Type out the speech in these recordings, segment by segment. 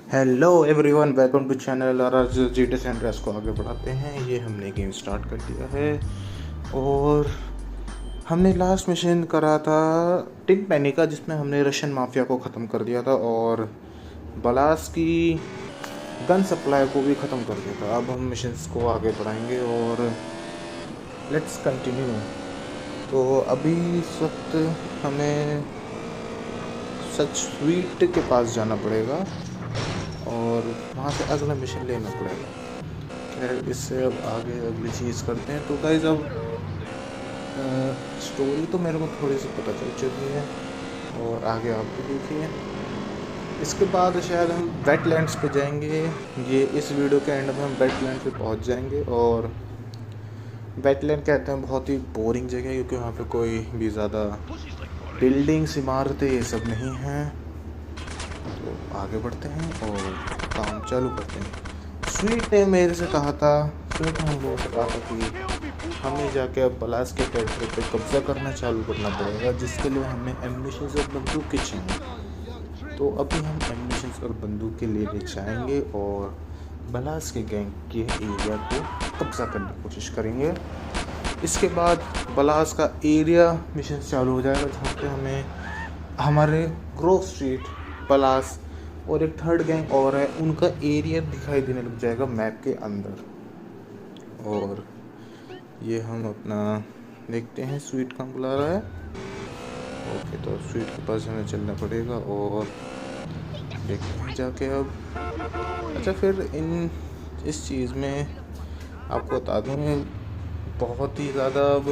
Hello everyone, welcome to channel. और आज GTA San अंड्रेस को आगे बढ़ाते हैं। ये हमने गेम स्टार्ट कर दिया है और हमने लास्ट मिशन करा था टिन पेनी का, जिसमें हमने रशियन माफिया को ख़त्म कर दिया था और बलास की गन सप्लाई को भी ख़त्म कर दिया था। अब हम मिशंस को आगे बढ़ाएंगे और लेट्स कंटिन्यू। तो अभी इस वक्त हमें सच स्वीट के पास जाना पड़ेगा और वहाँ से अगला मिशन लेना पड़ेगा। खैर, इससे अब आगे अगली चीज़ करते हैं। तो गाइस, अब स्टोरी तो मेरे को थोड़ी सी पता चल चुकी है और आगे आप भी देखिए। इसके बाद शायद हम वेटलैंड्स पे जाएंगे। ये इस वीडियो के एंड में हम वेटलैंड पे पहुंच जाएंगे। और वेटलैंड कहते हैं बहुत ही बोरिंग जगह है, क्योंकि वहाँ पे कोई भी ज़्यादा बिल्डिंग्स, इमारतें, ये सब नहीं हैं। तो आगे बढ़ते हैं और काम चालू करते हैं। स्वीट ने मेरे से कहा था, स्वीट ने हम लोगों से कहा था कि हमें जाके अब बलास के टेरिटरी पे कब्जा करना चालू करना पड़ेगा, जिसके लिए हमें एम्यूनिशंस और बंदूक की चाहिए। तो अभी हम एम्यूनिशंस और बंदूक के लिए जाएंगे और बलास के गैंग के एरिया को कब्जा करने की कोशिश करेंगे। इसके बाद बलास का एरिया मिशन चालू हो जाएगा, जहाँ पे हमें हमारे ग्रोव स्ट्रीट, बलास और एक थर्ड गैंग और है, उनका एरिया दिखाई देने लग जाएगा मैप के अंदर। और ये हम अपना देखते हैं, स्वीट कहाँ बुला रहा है। ओके, तो स्वीट के पास हमें चलना पड़ेगा और देखते हैं जाके अब। अच्छा, फिर इस चीज़ में आपको बता दूँ, बहुत ही ज़्यादा अब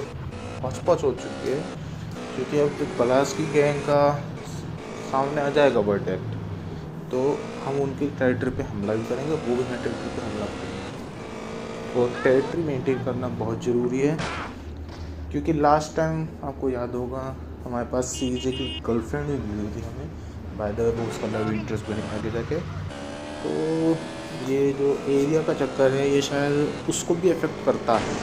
हौच-पौच हो चुकी है, क्योंकि अब जब बलास की गैंग का सामने आ जाएगा वर्डिक्ट, तो हम उनकी टेरिटरी पे हमला भी करेंगे, वो भी हमारे टेरिटरी पे हमला करेंगे। और टेरिटरी मेंटेन करना बहुत ज़रूरी है, क्योंकि लास्ट टाइम आपको याद होगा हमारे पास सीजे की गर्लफ्रेंड भी मिली थी हमें। बाय द वे, वो उसका लव इंटरेस्ट बने आगे जाके। तो ये जो एरिया का चक्कर है, ये शायद उसको भी अफेक्ट करता है।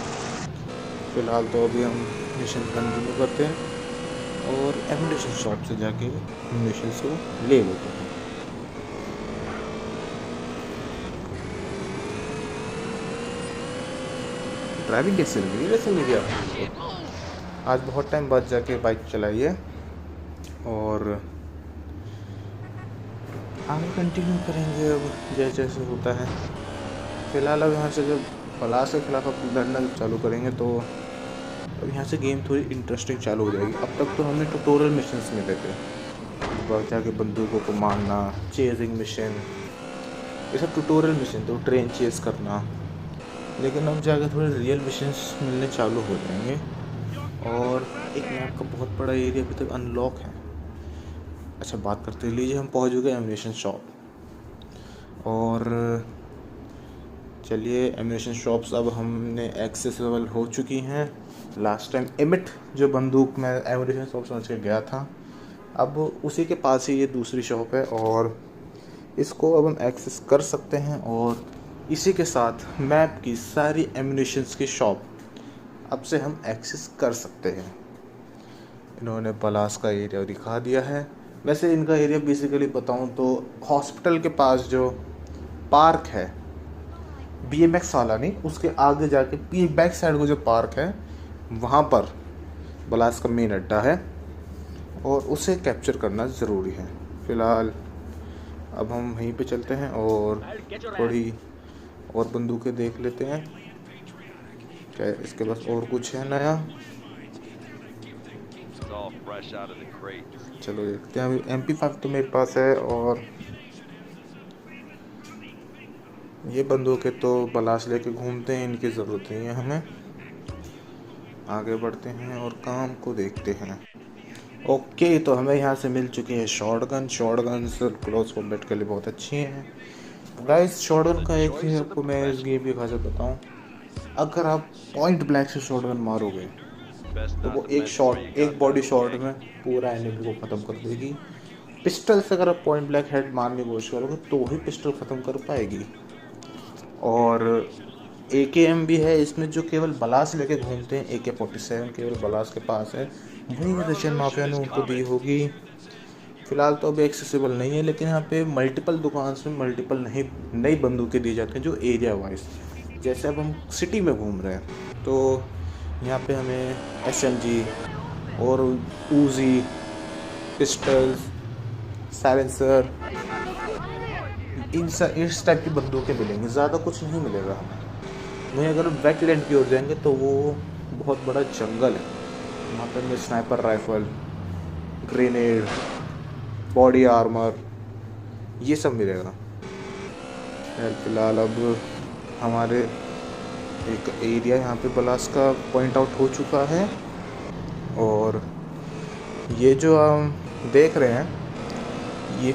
फ़िलहाल तो अभी हम मिशन कंटिन्यू करते हैं और एम्यूनिशन शॉप से जाके एम्यूनिशन को ले लेते हैं। ड्राइविंग कैसे लगी? वैसे नहीं गया। आज बहुत टाइम बाद जाके बाइक चलाई है और आगे कंटिन्यू करेंगे अब जैसे जैसे होता है। फ़िलहाल अब यहाँ से जब बलास के खिलाफ अब लड़ना चालू करेंगे, तो अब यहाँ से गेम थोड़ी इंटरेस्टिंग चालू हो जाएगी। अब तक तो हमें ट्यूटोरियल मिशंस मिले थे, बाहर जाके बंदूकों को मारना, चेजिंग मिशन, ये सब ट्यूटोरियल मिशन, तो ट्रेन चेज करना। लेकिन अब जाकर थोड़े रियल मिशंस मिलने चालू हो जाएंगे और एक मैप का बहुत बड़ा एरिया अभी तक अनलॉक है। अच्छा, बात करते लीजिए, हम पहुंच चुके एम्यूनिशन शॉप। और चलिए, एम्यूनिशन शॉप्स अब हमने एक्सेसिबल हो चुकी हैं। लास्ट टाइम एमिट जो बंदूक मैं एम्यूनिशन शॉप समझ के गया था, अब उसी के पास ही ये दूसरी शॉप है और इसको अब हम एक्सेस कर सकते हैं। और इसी के साथ मैप की सारी एम्यूनिशंस की शॉप अब से हम एक्सेस कर सकते हैं। इन्होंने पलास का एरिया दिखा दिया है। वैसे इनका एरिया बेसिकली बताऊं तो हॉस्पिटल के पास जो पार्क है, BMX वाला नहीं, उसके आगे जाके बैक साइड को जो पार्क है, वहाँ पर बलास का मेन अड्डा है और उसे कैप्चर करना ज़रूरी है। फ़िलहाल अब हम वहीं पे चलते हैं और थोड़ी और बंदूकें देख लेते हैं, क्या इसके पास और कुछ है नया। चलो देखते हैं। अभी MP5 तो मेरे पास है और ये बंदूकें तो बलास लेके घूमते हैं, इनकी ज़रूरत नहीं है हमें। आगे बढ़ते हैं और काम को देखते हैं। ओके, तो हमें यहाँ से मिल चुकी है शॉटगन। शॉटगन क्लोज कॉम्बैट के लिए बहुत अच्छी हैं गाइस। शॉटगन का एक ही आपको मैं इस गेम की खासियत बताऊँ, अगर आप पॉइंट ब्लैंक से शॉटगन मारोगे तो वो एक बॉडी शॉट में पूरा एनिमी को ख़त्म कर देगी। पिस्टल से अगर आप पॉइंट ब्लैंक हेड मारने की कोशिश करोगे तो ही पिस्टल ख़त्म कर पाएगी। और AKM भी है इसमें, जो केवल बलास लेके घूमते हैं। AK-47 केवल बलास के पास है, वही रशियन माफिया ने उनको दी होगी। फ़िलहाल तो अभी एक्सेसिबल नहीं है, लेकिन यहाँ पे मल्टीपल दुकान में मल्टीपल नई बंदूकें दी जाती हैं जो एरिया वाइज। जैसे अब हम सिटी में घूम रहे हैं तो यहाँ पे हमें SMG और ऊजी, पिस्टल्स, साइलेंसर, इस टाइप की बंदूकें मिलेंगी, ज़्यादा कुछ नहीं मिलेगा हमें। वहीं अगर वेटलैंड की ओर जाएंगे तो वो बहुत बड़ा जंगल है, वहाँ पर हमें sniper rifle, grenade, body armour, ये सब मिलेगा। फिलहाल अब हमारे एक एरिया यहाँ पे बलास का पॉइंट आउट हो चुका है, और ये जो हम देख रहे हैं ये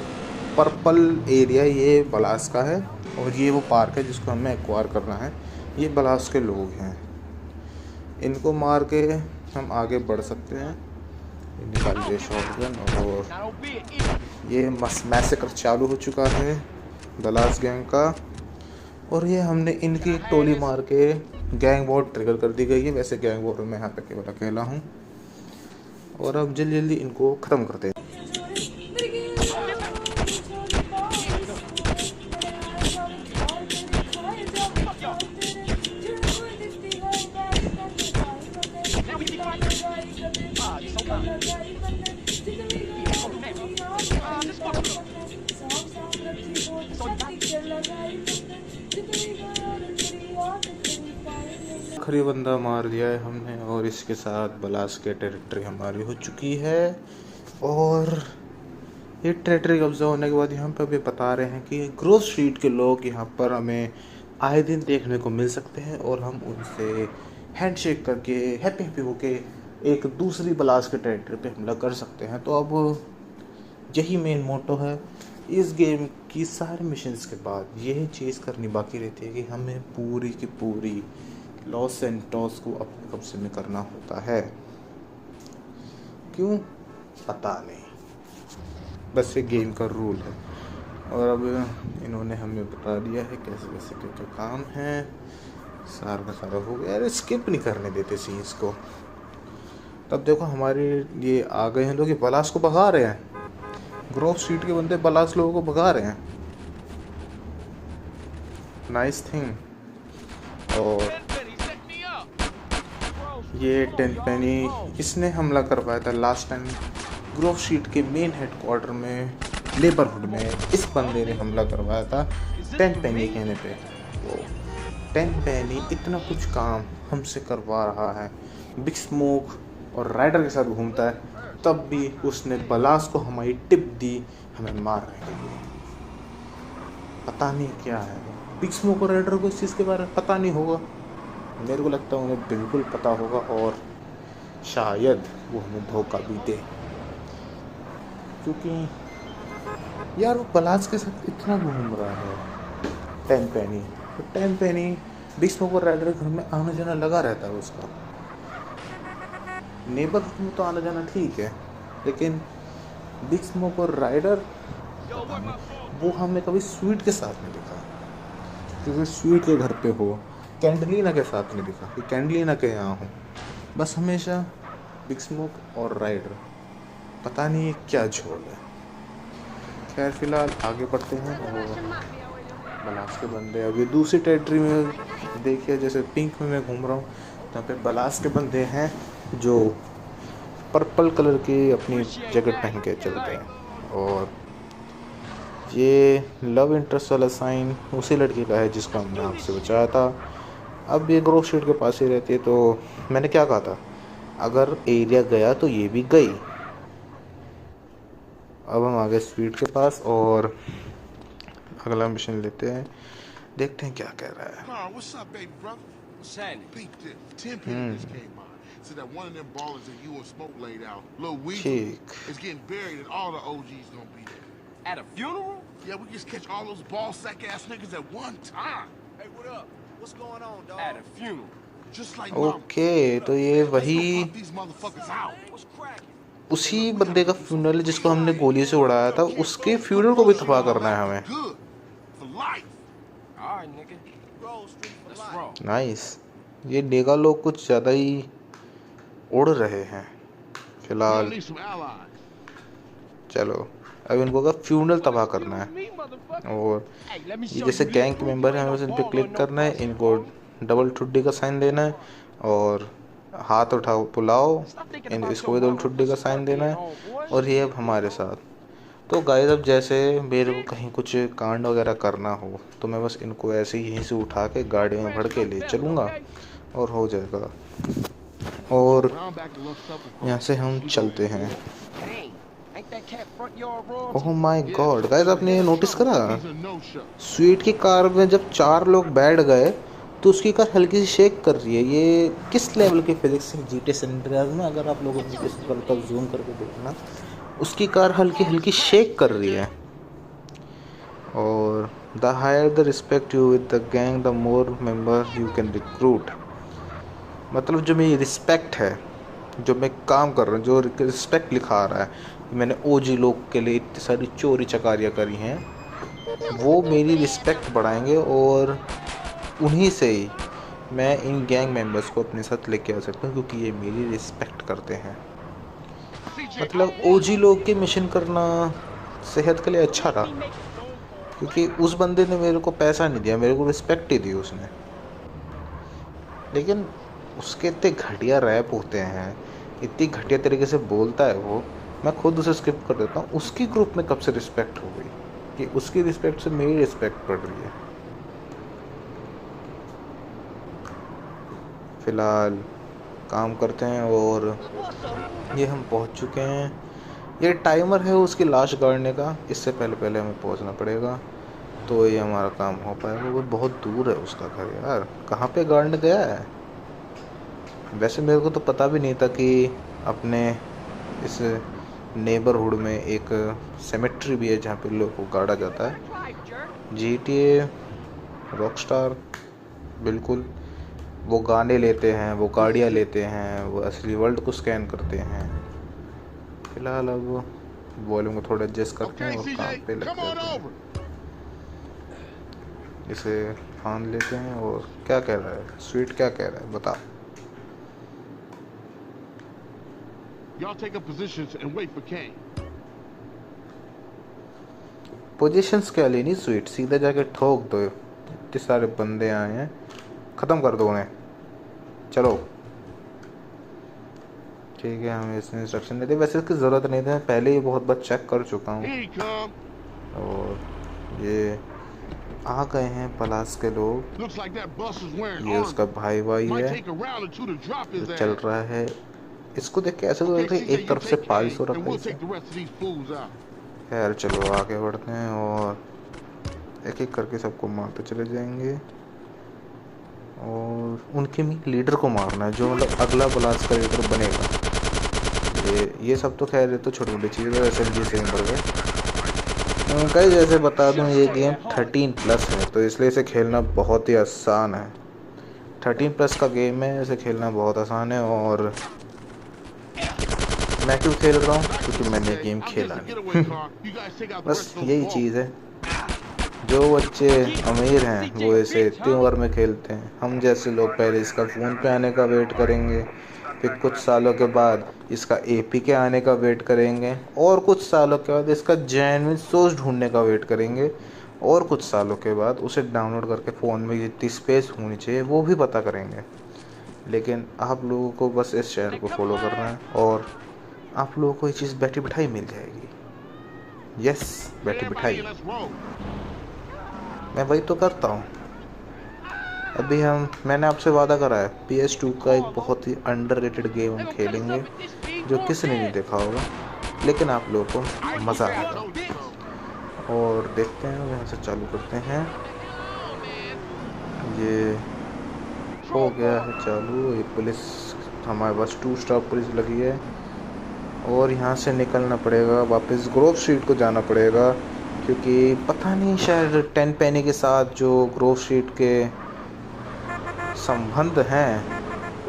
पर्पल एरिया ये बलास का है, और ये वो पार्क है जिसको हमें एक्वायर करना है। ये बलास के लोग हैं, इनको मार के हम आगे बढ़ सकते हैं। निकाल दिए शॉटगन, और ये मैसेकर चालू हो चुका है बलास गैंग का, और ये हमने इनकी एक टोली मार के गैंग वॉर ट्रिगर कर दी गई है। वैसे गैंग वॉर में यहाँ पे केवल अकेला हूँ, और अब जल्दी जल्दी इनको ख़त्म करते हैं। आखिरी बंदा मार दिया है हमने, और इसके साथ बलास के टेरिटरी हमारी हो चुकी है। और ये टेरिटरी कब्जा होने के बाद यहाँ पर भी बता रहे हैं कि ग्रोव स्ट्रीट के लोग यहाँ पर हमें आए दिन देखने को मिल सकते हैं, और हम उनसे हैंडशेक करके हैप्पी हैप्पी होके एक दूसरी बलास के टेरिटरी पे हमला कर सकते हैं। तो अब यही मेन मोटो है इस गेम की। सारे मिशंस के बाद यही चीज़ करनी बाकी रहती है कि हमें पूरी की पूरी लॉस सैंटोस को अपने कब्जे में करना होता है। क्यों पता नहीं, बस ये गेम का रूल है। और अब इन्होंने हमें बता दिया है कैसे कैसे क्या क्या काम है। सारा का सारा हो गया। यार स्किप नहीं करने देते सीन्स को। तब देखो हमारे ये आ गए हैं लोग, ये बलास को भगा रहे हैं। ग्रोव स्ट्रीट के बंदे बलास लोगों को भगा रहे हैं। Nice thing. और ये टेनपेनी, इसने हमला करवाया था लास्ट टाइम ग्रोव स्ट्रीट के मेन हेडक्वार्टर में, नेबरहुड में। इस बंदे ने हमला करवाया था टेनपेनी कहने पे। तो टेनपेनी इतना कुछ काम हमसे करवा रहा है, बिग स्मोक और राइडर के साथ घूमता है, तब भी उसने बलास को हमारी टिप दी हमें मारने के लिए। पता नहीं क्या है। बिग स्मोक और राइडर को इस चीज़ के बारे में पता नहीं होगा। मेरे को लगता है उन्हें बिल्कुल पता होगा, और शायद वो हमें धोखा भी दे, क्योंकि यार वो बलास के साथ इतना घूम रहा है टेनपेनी। तो टेनपेनी बिग स्मोक और राइडर के घर में आना जाना लगा रहता है उसका। नेबरहुड में तो आना जाना ठीक है, लेकिन बिग स्मोक और राइडर वो हमने कभी स्वीट के साथ नहीं देखा, क्योंकि स्वीट के घर पे हो। कैंडलीना के साथ नहीं दिखा कि कैंडलीना के यहाँ हूँ। बस हमेशा बिग स्मोक और राइडर, पता नहीं क्या झोल है। खैर फिलहाल आगे बढ़ते हैं। और बलास के बंदे अभी दूसरी टेरिटरी में देखिए, जैसे पिंक में मैं घूम रहा हूँ, यहाँ पे बलास के बंदे हैं जो पर्पल कलर की अपनी जैकेट पहन के चलते हैं। और ये लव इंटरेस्ट वाला साइन उसी लड़की का है जिसको हमने आपसे बचाया था। अब ये ग्रोव स्ट्रीट के पास ही रहती है, तो मैंने क्या कहा था, अगर एरिया गया तो ये भी गई। अब हम आ गए स्वीट के पास और अगला मिशन लेते हैं, देखते हैं क्या कह रहा है। ओके, तो ये वही उसी बंदे का फ्यूनरल जिसको हमने गोली से उड़ाया था, उसके फ्यूनरल को भी तबाह करना है हमें। नाइस। ये नेगा लोग कुछ ज़्यादा ही उड़ रहे हैं फिलहाल। चलो अब इनको का फ्यूनल तबाह करना है। और ये जैसे गैंग के मेंबर हैं, हमें बस इन पर क्लिक करना है, इनको डबल ठुड्डी का साइन देना है और हाथ उठाओ पुलाओ, इसको भी डबल ठुड्डी का साइन देना है। और ये अब हमारे साथ। तो गाइस अब जैसे मेरे को कहीं कुछ कांड वगैरह करना हो तो मैं बस इनको ऐसे ही यहीं से उठा के गाड़ी में भर के ले चलूँगा और हो जाएगा। और यहाँ से हम चलते हैं। ओह माय गॉड गाइस, आपने नोटिस करा स्वीट की कार में जब 4 लोग बैठ गए तो उसकी कार हल्की सी शेक कर रही है। ये किस लेवल की फिजिक्स है जीटी सैन एंड्रियास में? अगर आप लोगों ने किस पर जूम करके देखना, उसकी कार हल्की हल्की शेक कर रही है। और the higher the respect you with the gang the more member you can recruit. मतलब जो मेरी रिस्पेक्ट है, जो मैं काम कर रहा हूँ, जो रिस्पेक्ट लिखा आ रहा है, मैंने ओजी लोग के लिए इतनी सारी चोरी चकारियाँ करी हैं, वो मेरी रिस्पेक्ट बढ़ाएंगे और उन्हीं से ही मैं इन गैंग मेंबर्स को अपने साथ लेके आ सकता हूँ, क्योंकि ये मेरी रिस्पेक्ट करते हैं। मतलब ओजी लोग के मिशन करना सेहत के लिए अच्छा रहा, क्योंकि उस बंदे ने मेरे को पैसा नहीं दिया, मेरे को रिस्पेक्ट ही दी उसने। लेकिन उसके इतने घटिया रैप होते हैं, इतनी घटिया तरीके से बोलता है वो, मैं खुद उसे स्किप कर देता हूँ। उसकी ग्रुप में कब से रिस्पेक्ट हो गई कि उसकी रिस्पेक्ट से मेरी रिस्पेक्ट बढ़ रही है। फिलहाल काम करते हैं और ये हम पहुँच चुके हैं। ये टाइमर है उसकी लाश गाड़ने का, इससे पहले हमें पहुँचना पड़ेगा तो ये हमारा काम हो पाएगा। वो बहुत दूर है उसका घर यार, कहाँ पे गाड़ने गया है? वैसे मेरे को तो पता भी नहीं था कि अपने इस नेबरहुड में एक सेमेट्री भी है जहाँ पे लोगों को गाड़ा जाता है। GTA रॉकस्टार, बिल्कुल वो गाने लेते हैं, वो गाड़ियाँ लेते हैं, वो असली वर्ल्ड को स्कैन करते हैं। फिलहाल अब वॉल्यूम को थोड़ा एडजस्ट करते हैं और काम पे लग जाते हैं। इसे फान लेते हैं। और क्या कह रहा है स्वीट, क्या कह रहा है बता। पोजीशंस क्या लेनी स्वीट, सीधा जाके ठोक दो। इतने सारे बंदे आए हैं, ख़त्म कर दो उन्हें, चलो। ठीक है, हमें इसने इंस्ट्रक्शन दे दी। वैसे इसकी ज़रूरत नहीं थी, पहले ही बहुत बार चेक कर चुका हूँ। और ये आ गए हैं पलास के लोग। ये उसका भाई है जो चल रहा है। इसको देख के ऐसा तो लगता है एक तरफ से पारिश हो रखा है। खैर चलो आगे बढ़ते हैं और एक एक करके सबको मारते चले जाएंगे। और उनके लीडर को मारना है, जो मतलब अगला पलास का लीडर बनेगा। ये सब तो खैर तो छोटी छोटी चीज़ें SMG से बढ़ गए। कई जैसे बता दूं, ये गेम 13+ है, तो इसलिए इसे खेलना बहुत ही आसान है। 13+ का गेम है, इसे खेलना बहुत आसान है। और मैं क्यों खेल रहा हूँ? क्योंकि मैंने गेम खेला नहीं। बस यही चीज़ है। जो बच्चे अमीर हैं वो इसे इतनी उम्र में खेलते हैं। हम जैसे लोग पहले इसका फ़ोन पे आने का वेट करेंगे, फिर कुछ सालों के बाद इसका APK आने का वेट करेंगे, और कुछ सालों के बाद इसका जेन्युइन सोर्स ढूंढने का वेट करेंगे, और कुछ सालों के बाद उसे डाउनलोड करके फ़ोन में जितनी स्पेस होनी चाहिए वो भी पता करेंगे। लेकिन आप लोगों को बस इस चैनल को फॉलो करना है और आप लोगों को ये चीज़ बैठी बिठाई मिल जाएगी। यस, बैठी बिठाई मैं वही तो करता हूँ। अभी मैंने आपसे वादा करा है PS2 का एक बहुत ही अंडररेटेड गेम हम खेलेंगे, जो किसी ने नहीं देखा होगा, लेकिन आप लोगों को मज़ा आएगा। और देखते हैं, यहाँ से चालू करते हैं। ये हो गया है चालू। ये पुलिस हमारे पास 2 स्टार पुलिस लगी है और यहाँ से निकलना पड़ेगा, वापस ग्रोव स्ट्रीट को जाना पड़ेगा, क्योंकि पता नहीं शायद 10 पेनी के साथ जो ग्रोव स्ट्रीट के संबंध हैं,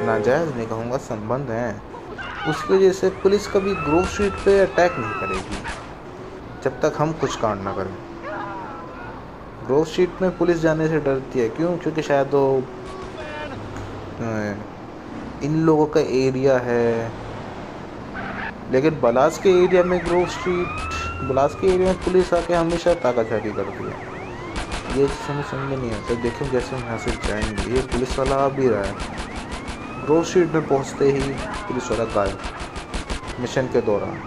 नाजायज़ नहीं कहूँगा, संबंध हैं, उसकी वजह से पुलिस कभी ग्रोव स्ट्रीट पे अटैक नहीं करेगी जब तक हम कुछ कांड ना करें। ग्रोव स्ट्रीट में पुलिस जाने से डरती है, क्यों? क्योंकि शायद वो इन लोगों का एरिया है। लेकिन बलास के एरिया में ग्रोव स्ट्रीट ब्लास्ट के एरिया में पुलिस आके हमेशा ताकाझारी करती है, ये समझ में नहीं आता। देखो जैसे हम यहाँ से जाएंगे, ये पुलिस वाला आ भी रहा है। ग्रोव स्ट्रीट में पहुँचते ही पुलिस वाला गायब मिशन के दौरान।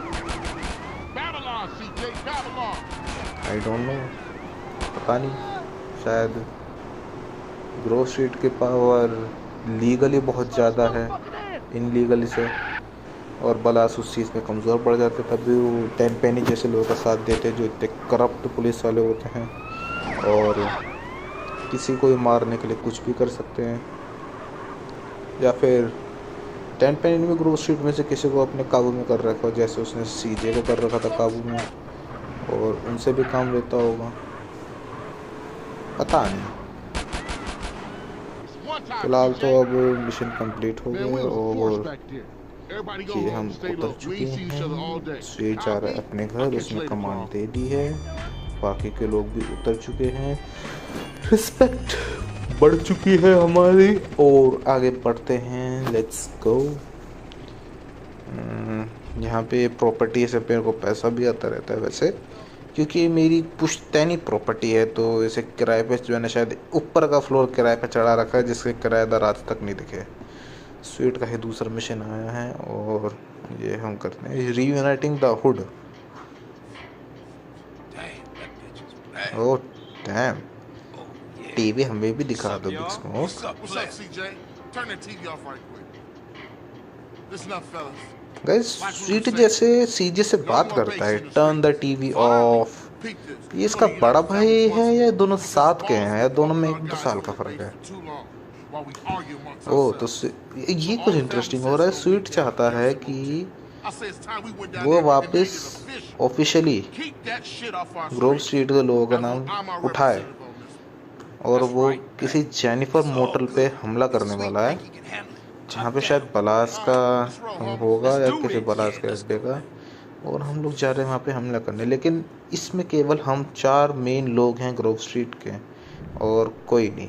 आई डोंट नो, पता नहीं, शायद ग्रोव स्ट्रीट के पावर लीगली बहुत ज़्यादा है इनलीगली से, और बलास उस चीज़ में कमज़ोर पड़ जाते, तभी वो टेनपेनी जैसे लोगों का साथ देते जो इतने करप्ट पुलिस वाले होते हैं और किसी को भी मारने के लिए कुछ भी कर सकते हैं। या फिर टेनपेनी में ग्रोव स्ट्रीट में से किसी को अपने काबू में कर रखा हो, जैसे उसने सीजे को कर रखा था काबू में, और उनसे भी काम लेता होगा, पता नहीं। फिलहाल तो अब मिशन कंप्लीट हो गया और ये हम उतर चुके हैं। स्वीट जा रहा है अपने घर, उसने कमांड दे दी है, बाकी के लोग भी उतर चुके हैं, रिस्पेक्ट बढ़ चुकी है हमारी, और आगे बढ़ते हैं। Let's go. यहाँ पे प्रॉपर्टी से मेरे को पैसा भी आता रहता है वैसे, क्योंकि मेरी पुश्तैनी प्रॉपर्टी है, तो इसे किराए पे जो है ना, शायद ऊपर का फ्लोर किराए पे चढ़ा रखा है जिसके किराएदार आज तक नहीं दिखे। स्वीट का ही दूसरा मिशन आया है और ये हम करते हैं reuniting the hood. Oh damn, TV हमें भी दिखा दो बिग स्मोक। गाइस स्वीट जैसे सीजे से बात करता है, टर्न द टीवी ऑफ। ये इसका बड़ा भाई है या दोनों साथ के हैं, या दोनों में 1-2 साल का फर्क है? ओह, तो ये कुछ इंटरेस्टिंग हो रहा है। स्वीट चाहता है कि वो वापस ऑफिशियली ग्रोव स्ट्रीट के लोगों का नाम उठाए, और वो किसी जेनिफर मोटल पे हमला करने वाला है, जहाँ पे शायद बलास का होगा या किसी बलास के अड्डे का, और हम लोग जा रहे हैं वहाँ पे हमला करने। लेकिन इसमें केवल हम 4 मेन लोग हैं ग्रोव स्ट्रीट के, और कोई नहीं।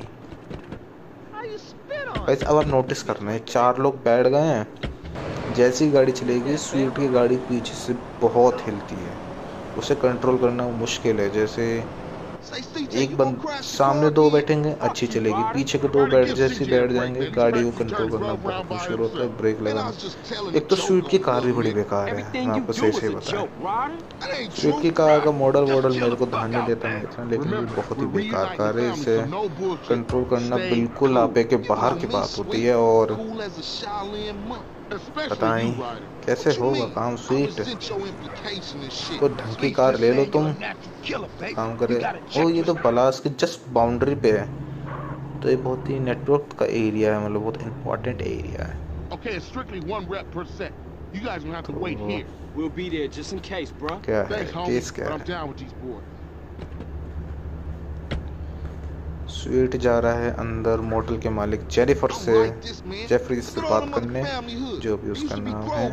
वैसे अब आप नोटिस करना है, 4 लोग बैठ गए हैं। जैसी गाड़ी चलेगी, स्वीट की गाड़ी पीछे से बहुत हिलती है, उसे कंट्रोल करना मुश्किल है। जैसे एक बंद सामने 2 बैठेंगे अच्छी चलेगी, पीछे के 2 बैठ जाएंगे, गाड़ी को कंट्रोल करना बहुत मुश्किल होता है, ब्रेक लगाना। एक तो स्वीट की कार भी बड़ी बेकार है, मैं आपको सही से बताऊं। स्वीट की कार का मॉडल मेरे को ध्यान नहीं देता है, लेकिन ये बहुत ही बेकार कार है। इसे कंट्रोल करना बिल्कुल आपे के बाहर की बात होती है, और पता नहीं कैसे होगा काम। स्वीट को ढंग की कार ले लो तुम, काम करे। ओ, ये तो पलास के जस्ट बाउंड्री पे है, तो ये बहुत ही नेटवर्क का एरिया है, मतलब बहुत इम्पोर्टेंट एरिया है। क्या है केस, क्या है? स्वीट जा रहा है अंदर मोटल के मालिक जेनिफर जेफरी से बात करने, जो भी उसका नाम है।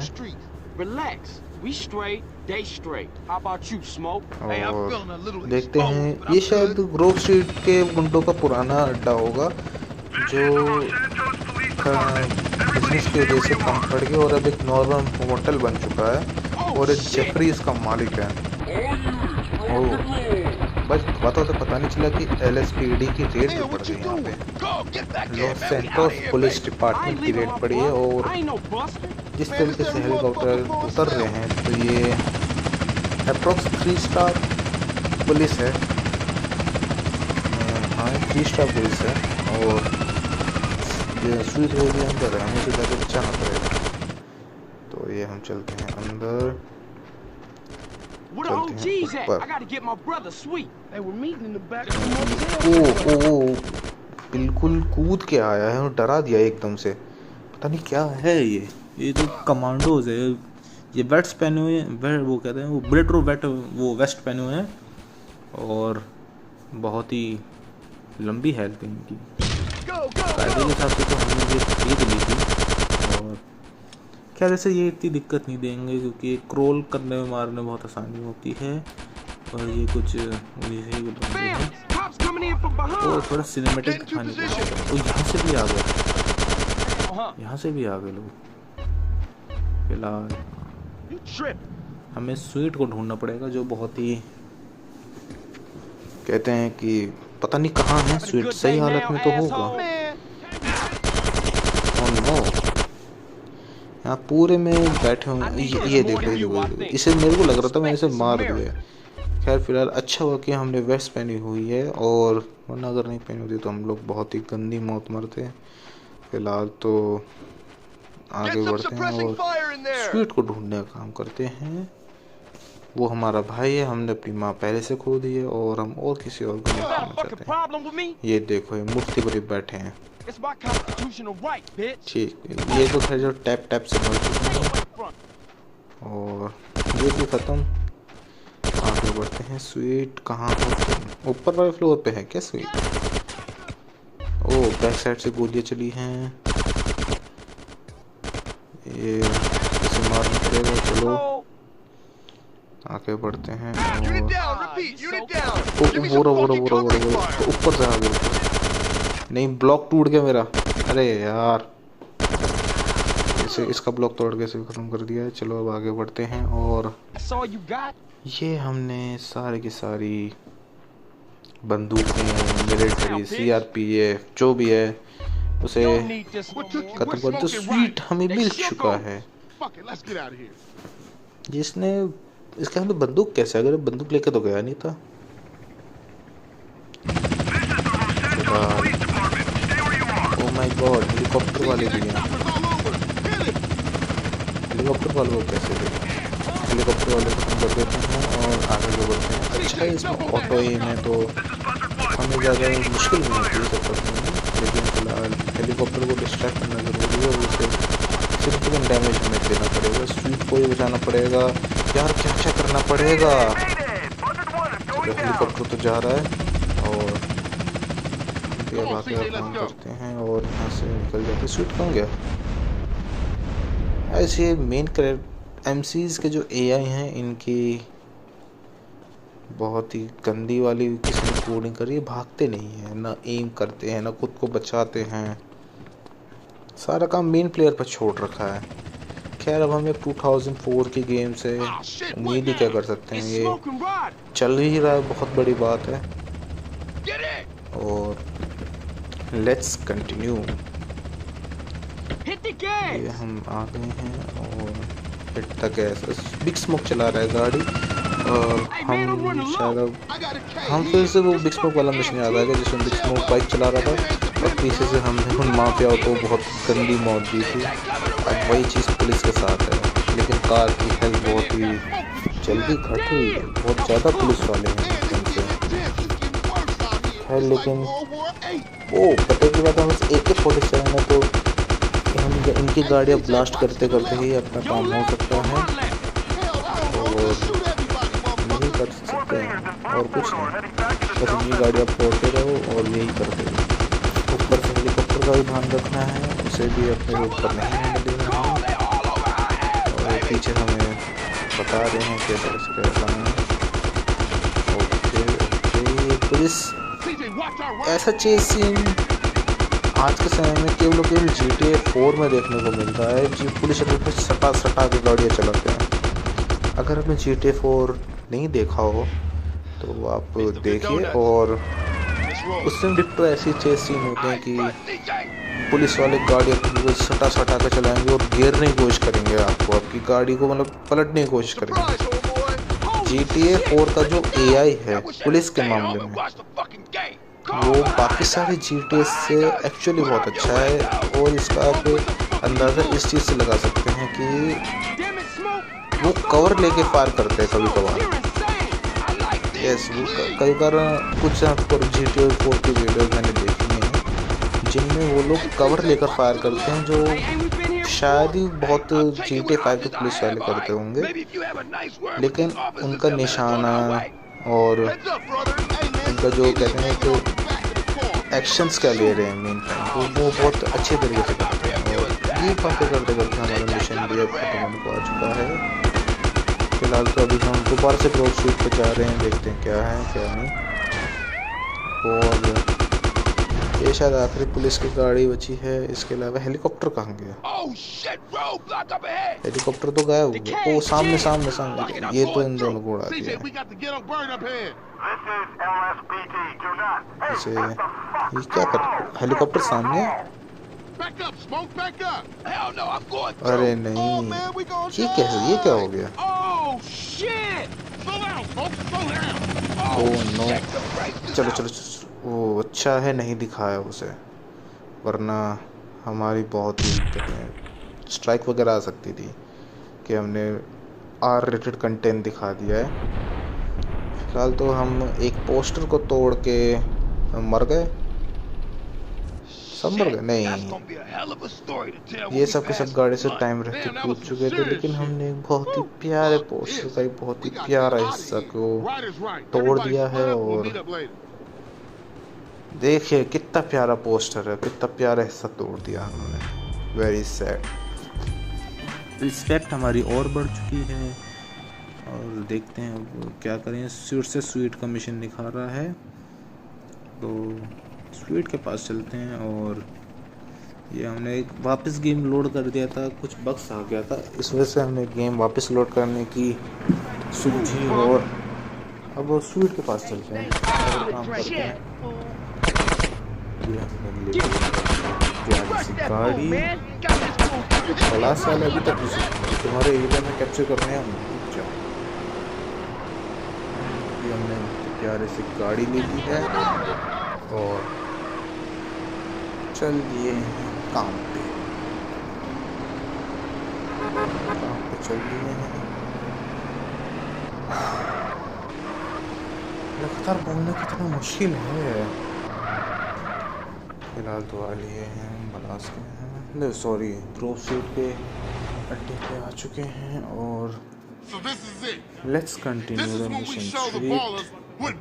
और देखते हैं, ये शायद ग्रोव स्ट्रीट के गुंडों का पुराना अड्डा होगा, जो बिजनेस की वजह से कम पड़ गया और अब एक नॉर्मल होटल बन चुका है, और एक जेफरी इसका मालिक है। बस पता नहीं चला कि LSPD की रेड भी पड़ गई यहाँ पे। लॉस सैंटोस पुलिस डिपार्टमेंट की रेड पड़ी है, और जिस तरीके से हेलीकॉप्टर उतर रहे हैं, तो ये अप्रोक्स 3 स्टार पुलिस है। हाँ, 3 स्टार पुलिस है, और ये स्वीट एरिया अंदर है, हमें तो जाके बचाना पड़ेगा। तो ये हम चलते हैं अंदर, बिल्कुल कूद के आया है और डरा दिया एकदम से। पता नहीं क्या है ये तो कमांडोज है। ये वेट्स पहने हुए हैं, वो कहते हैं वो बुलेट प्रूफ वेट, वो वेस्ट पहने हुए हैं, और बहुत ही लंबी हेल्थ है इनकी। कायदे के हिसाब से तो हमने ये खरीद ली थी, और क्या वैसे ये इतनी दिक्कत नहीं देंगे, क्योंकि क्रोल करने में मारने बहुत आसानी होती है, और ये कुछ तो थोड़ा सिनेमेटिक दिखाने के लिए। तो यहाँ से भी आ गए लोग फिलहाल। हमें स्वीट को ढूंढना पड़ेगा, जो बहुत ही कहते हैं कि पता नहीं कहाँ है स्वीट, सही हालत में तो होगा। ओह नो, यहाँ पूरे में बैठे होंगे। ये देखो, इसे मेरे को लग रहा था मैंने इसे मार दिया। खैर फिलहाल अच्छा हुआ कि हमने वेस्ट पहनी हुई है, और वरना अगर नहीं पहनी होती तो हम लोग बहुत ही गंदी मौत मरते। फिलहाल तो आगे बढ़ते हैं और स्वीट को ढूंढने का काम करते हैं। वो हमारा भाई है, हमने अपनी माँ पहले से खो दी है और हम और किसी और को नहीं खोना चाहते हैं। ये देखो, ये मूर्ति पर बैठे हैं। ठीक, ये तो खैर जो टैप टैप से मर चुके हैं, और ये भी खत्म। आगे बढ़ते हैं। स्वीट कहाँ होते हैं? ऊपर वाले फ्लोर पे है क्या स्वीट? ओह, बैक साइड से गोलियां चली हैं। ये इसे मारना पड़ेगा। चलो आगे बढ़ते हैं। और ऊपर से आगे। नहीं, ब्लॉक टूट गया मेरा। अरे यार, इसे इसका ब्लॉक तोड़ के इसे खत्म कर दिया है। चलो अब आगे बढ़ते हैं। और ये हमने सारी की सारी बंदूकें, मिलिट्री, सीआरपीएफ जो भी है उसे खत्म कर दो। स्वीट हमें मिल चुका है। जिसने इसके हाथ में बंदूक कैसे? अगर बंदूक लेके तो गया नहीं था। ओह माय गॉड, हेलीकॉप्टर वाले भी हैं। हेलीकॉप्टर वालों को कैसे दे? हेलीकॉप्टर वाले को हम कर देते हैं और आगे जो बढ़ते हैं। अच्छा है इसमें ऑटो एम है, तो हमें ज़्यादा मुश्किल नहीं होती है सब करने में। लेकिन फिलहाल हेलीकॉप्टर को डिस्ट्रैक्ट करना ज़रूरी है, उसे सिग्निफिकेंट डैमेज हमें देना पड़ेगा। स्वीट को ही बचाना पड़ेगा। यार क्या क्या करना पड़ेगा। हेलीकॉप्टर तो जा रहा है और बाकी काम करते हैं और यहाँ से निकल जाते। स्वीट कहाँ गया? ऐसे मेन एमसीज के जो एआई हैं, इनकी बहुत ही गंदी वाली किसी ने कोडिंग करी है। भागते नहीं है, ना एम करते हैं, ना खुद को बचाते हैं। सारा काम मेन प्लेयर पर छोड़ रखा है। खैर अब हमें 2004 की गेम से उम्मीद ही क्या कर सकते हैं। ये चल ही रहा है, बहुत बड़ी बात है। और लेट्स कंटिन्यू। ये हम आ गए हैं और hit the gas. Big smoke चला रहा है गाड़ी, और हम शायद हम फिर से वो बिग स्मोक वाला मिशन याद आ गया जिसमें बिग स्मोक बाइक चला रहा था और पीछे से हमने उन माफियाओं को बहुत गंदी मौत दी थी। अब वही चीज़ पुलिस के साथ है, लेकिन कार की हेल्थ बहुत ही जल्दी घट रही है। बहुत ज़्यादा पुलिस वाले हैं उनसे है। लेकिन वो पता की बात है, बस AK-47 है तो हम इनकी गाड़ियाँ ब्लास्ट करते करते ही अपना काम हो सकता है और नहीं कर सकते हैं और कुछ नहीं। बस इनकी गाड़ियाँ फोड़ते रहो और यही करते रहो। ऊपर से हेलीकॉप्टर का भी ध्यान रखना है, उसे भी अपने ऊपर नहीं आने देना है। और पीछे हमें बता रहे हैं कैसे कैसे करना है। ओके, पुलिस ऐसा चेज सीन आज के समय में केवल GTA 4 में देखने को मिलता है। जो पुलिस सटा सटा के गाड़ियाँ चलाते हैं। अगर आपने GTA 4 नहीं देखा हो तो आप देखिए, और उसमें डिट्टो ऐसी चेज सीन होते हैं कि पुलिस वाले गाड़ियाँ सटा सटा के चलाएंगे और गिरने की कोशिश करेंगे, आपकी गाड़ी को मतलब पलटने की कोशिश करेंगे। GTA 4 का जो AI है पुलिस के मामले में, वो बाकी सारे GTA से एक्चुअली बहुत अच्छा है। और इसका आप अंदाज़ा इस चीज़ से लगा सकते हैं कि वो कवर लेके फायर करते हैं कभी कभार। यस, वो कई बार कुछ GTA 4 की वीडियो मैंने देखी हैं जिनमें वो लोग कवर लेकर फायर करते हैं, जो शायद ही बहुत GTA 5 के पुलिस वाले करते होंगे। लेकिन उनका निशाना और उनका जो कहते हैं कि एक्शंस क्या ले रहे हैं मेन टाइम, वो बहुत अच्छे तरीके से करते हैं। और ये बातें करते करते हमारा मिशन भी अब खत्म होने को आ चुका है। फिलहाल तो अभी हम दोबारा से ब्लॉक शूट पे जा रहे हैं, देखते हैं क्या है क्या नहीं। और ये शायद आखिरी पुलिस की गाड़ी बची है। इसके अलावा हेलीकॉप्टर कहाँ गया? हेलीकॉप्टर तो गायब हो गया। ओ सामने सामने सामने, ये तो इन दोनों को उड़ा दिया। इसे ये क्या कर, हेलीकॉप्टर सामने है? अरे नहीं, ये कैसे, ये क्या हो गया? ओह नो, चलो चलो चलो। ओ अच्छा है नहीं दिखाया उसे, वरना हमारी बहुत ही स्ट्राइक वगैरह आ सकती थी कि हमने आर रेटेड कंटेंट दिखा दिया है। फिलहाल तो हम एक पोस्टर को तोड़ के मर गए, सब मर गए। नहीं, ये सब के सब गाड़ी से टाइम रहते कूद चुके थे, लेकिन हमने एक बहुत ही प्यारे पोस्टर का एक बहुत ही प्यारा हिस्सा को तोड़ दिया है। और देखिए कितना प्यारा पोस्टर है, कितना प्यारा हिस्सा तोड़ दिया हमने। Very sad. रिस्पेक्ट हमारी और बढ़ चुकी है और देखते हैं अब क्या करें। स्वीट से स्वीट का मिशन दिखा रहा है, तो स्वीट के पास चलते हैं। और ये हमने एक वापस गेम लोड कर दिया था, कुछ बग्स आ गया था, इस वजह से हमने गेम वापस लोड करने की सूझी और अब स्वीट के पास चलते हैं और काम करते हैं। ये हमने ले गाड़ी क्लास वाले अभी तक तुम्हारे एरिया में कैप्चर करने हैं हम। ये हमने प्यारे से गाड़ी ले ली है और चल दिए काम पे चल दिए हैं। लगातार बोलना कितना मुश्किल है। फिलहाल तो आ लिए हैं बलास के हैं, नहीं सॉरी ग्रोव स्ट्रीट के अड्डे पे आ चुके हैं और let's continue the mission street. कुछ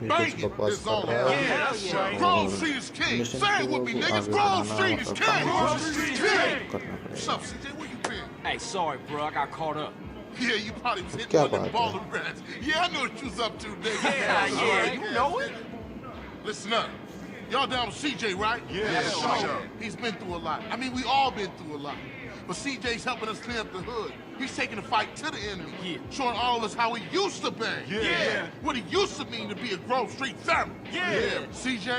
बकवास कर रहा है और मिशन को आगे बढ़ाना करना पड़ेगा। Yeah, you probably was hitting क्या one of them बात है? baller rats. Yeah, I know what you was up to, nigga. Yeah, you know it. Listen up. Y'all down with CJ, right? Yeah, sure. He's been through a lot. I mean, we all been through a lot. But CJ's helping us clean up the hood. He's taking the fight to the enemy. Yeah. Showing all of us how he used to be. Yeah. What he used to mean to be a Grove Street family. Yeah. CJ,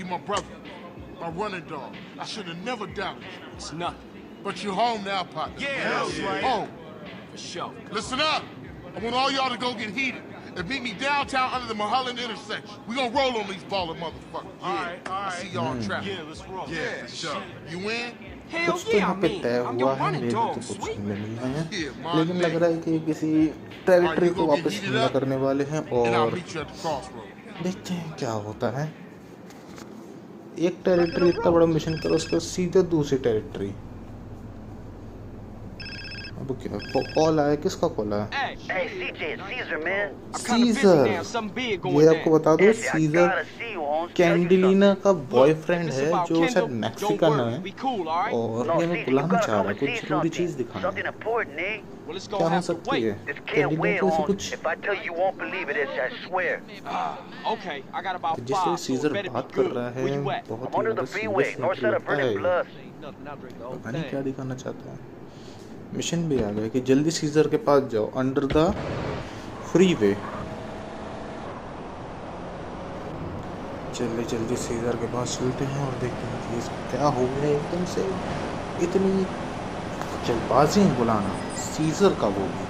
you my brother. My running dog. I should have never doubted you. It's nothing. But you're home now, partner. Yeah, that's right. Home. For sure. Listen up. I want all y'all to go get heated and meet me downtown under the Mulholland intersection. We gonna roll on these baller motherfuckers. All right. I see y'all in traffic. Yeah, let's roll. Yeah, for sure. You in? Hell कुछ तो yeah, यहाँ I पे mean, तय I'm हुआ your है, running मेरे dog, तो कुछ sweet. नहीं है, Yeah, लेकिन लग रहा है कि किसी टेरिटरी को वापस हमला करने वाले हैं And I'll और meet you at the crossroads. देखते हैं क्या होता है। एक टेरिटरी इतना बड़ा मिशन करो, उसके बाद सीधे दूसरी टेरिटरी। अब क्या कॉल आया, किसका कॉल आया? Hey, Hey, CJ, it's Caesar, man. I'm kind of busy Caesar, now. Something big ये going आपको down. बता दो, Yes, I Caesar gotta see you, Holmes. Tell you कैंडिलीना something. का बॉयफ्रेंड If it's है about जो Kendall, शायद don't Mexican worry. है We cool, all right? और No, ये हमें Caesar, you बुलाना gotta चाह come रहा है, and कुछ see जरूरी चीज something. दिखाना Something है। important, eh? Well, it's क्या gonna हो have to सकती है? wait. This can't कैंडिलीना wait, को ऐसे Holmes. कुछ If I tell you, you won't believe it. I swear. Okay, I got about जिससे 5, so it Caesar better be बात कर good. रहा है Where you at? बहुत I'm under ही the ज्यादा freeway, serious north side of लगता Vernon है। Bluff. पता नहीं क्या दिखाना चाहता है। मिशन भी आ गया कि जल्दी सीजर के पास जाओ, अंडर द फ्रीवे। जल्दी जल्दी सीजर के पास चलते हैं और देखते हैं कि इसको क्या हो गया एकदम से, इतनी जल्दबाजी में बुलाना सीजर का, वो भी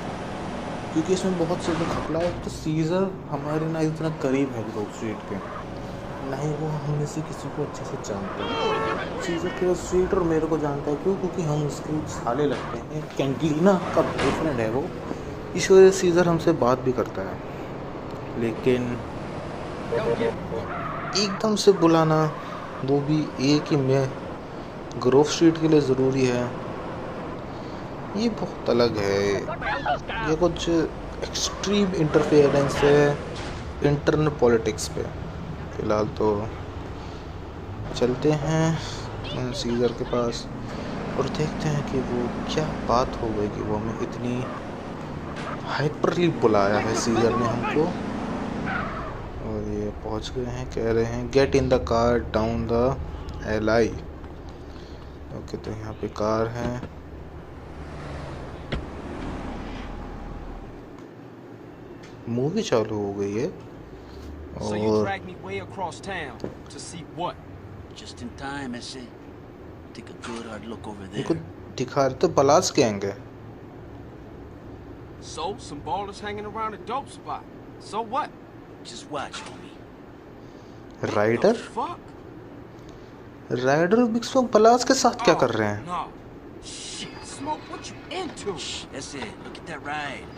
क्योंकि इसमें बहुत से खपला है। तो सीजर हमारे ना इतना करीब है ग्रोव स्ट्रीट के, ना ही वो हम में से किसी को अच्छे से जानते हैं। सीजर के स्ट्रीट और मेरे को जानता है, क्यों? क्योंकि हम उसके साले लगते हैं। कैंटिलीना का बॉयफ्रेंड है वो, इस वजह से सीजर हमसे बात भी करता है। लेकिन एकदम से बुलाना, वो भी एक ही में ग्रोव स्ट्रीट के लिए ज़रूरी है, ये बहुत अलग है। ये कुछ एक्सट्रीम इंटरफेरेंस है इंटरनल पॉलिटिक्स पे। फिलहाल तो चलते हैं सीजर के पास और देखते हैं कि वो क्या बात हो गई कि वो हमें इतनी हाइपरली बुलाया है सीजर ने हमको। और ये पहुंच गए हैं, कह रहे हैं get in the car down the LI। Okay, तो यहाँ पे कार है। मूवी चालू हो गई है So you और dragged me way across town to see what? Just in time, I say. Take a good hard look over इनको there. दिखा रहे तो पलाश गैंग है। So some ballers hanging around a dope spot. So what? Just watch, homie. Ryder The fuck? Ryder और Big Smoke पलाश के साथ क्या कर रहे हैं? No. Shit, Smoke, what you into? That's it. Look at that ride.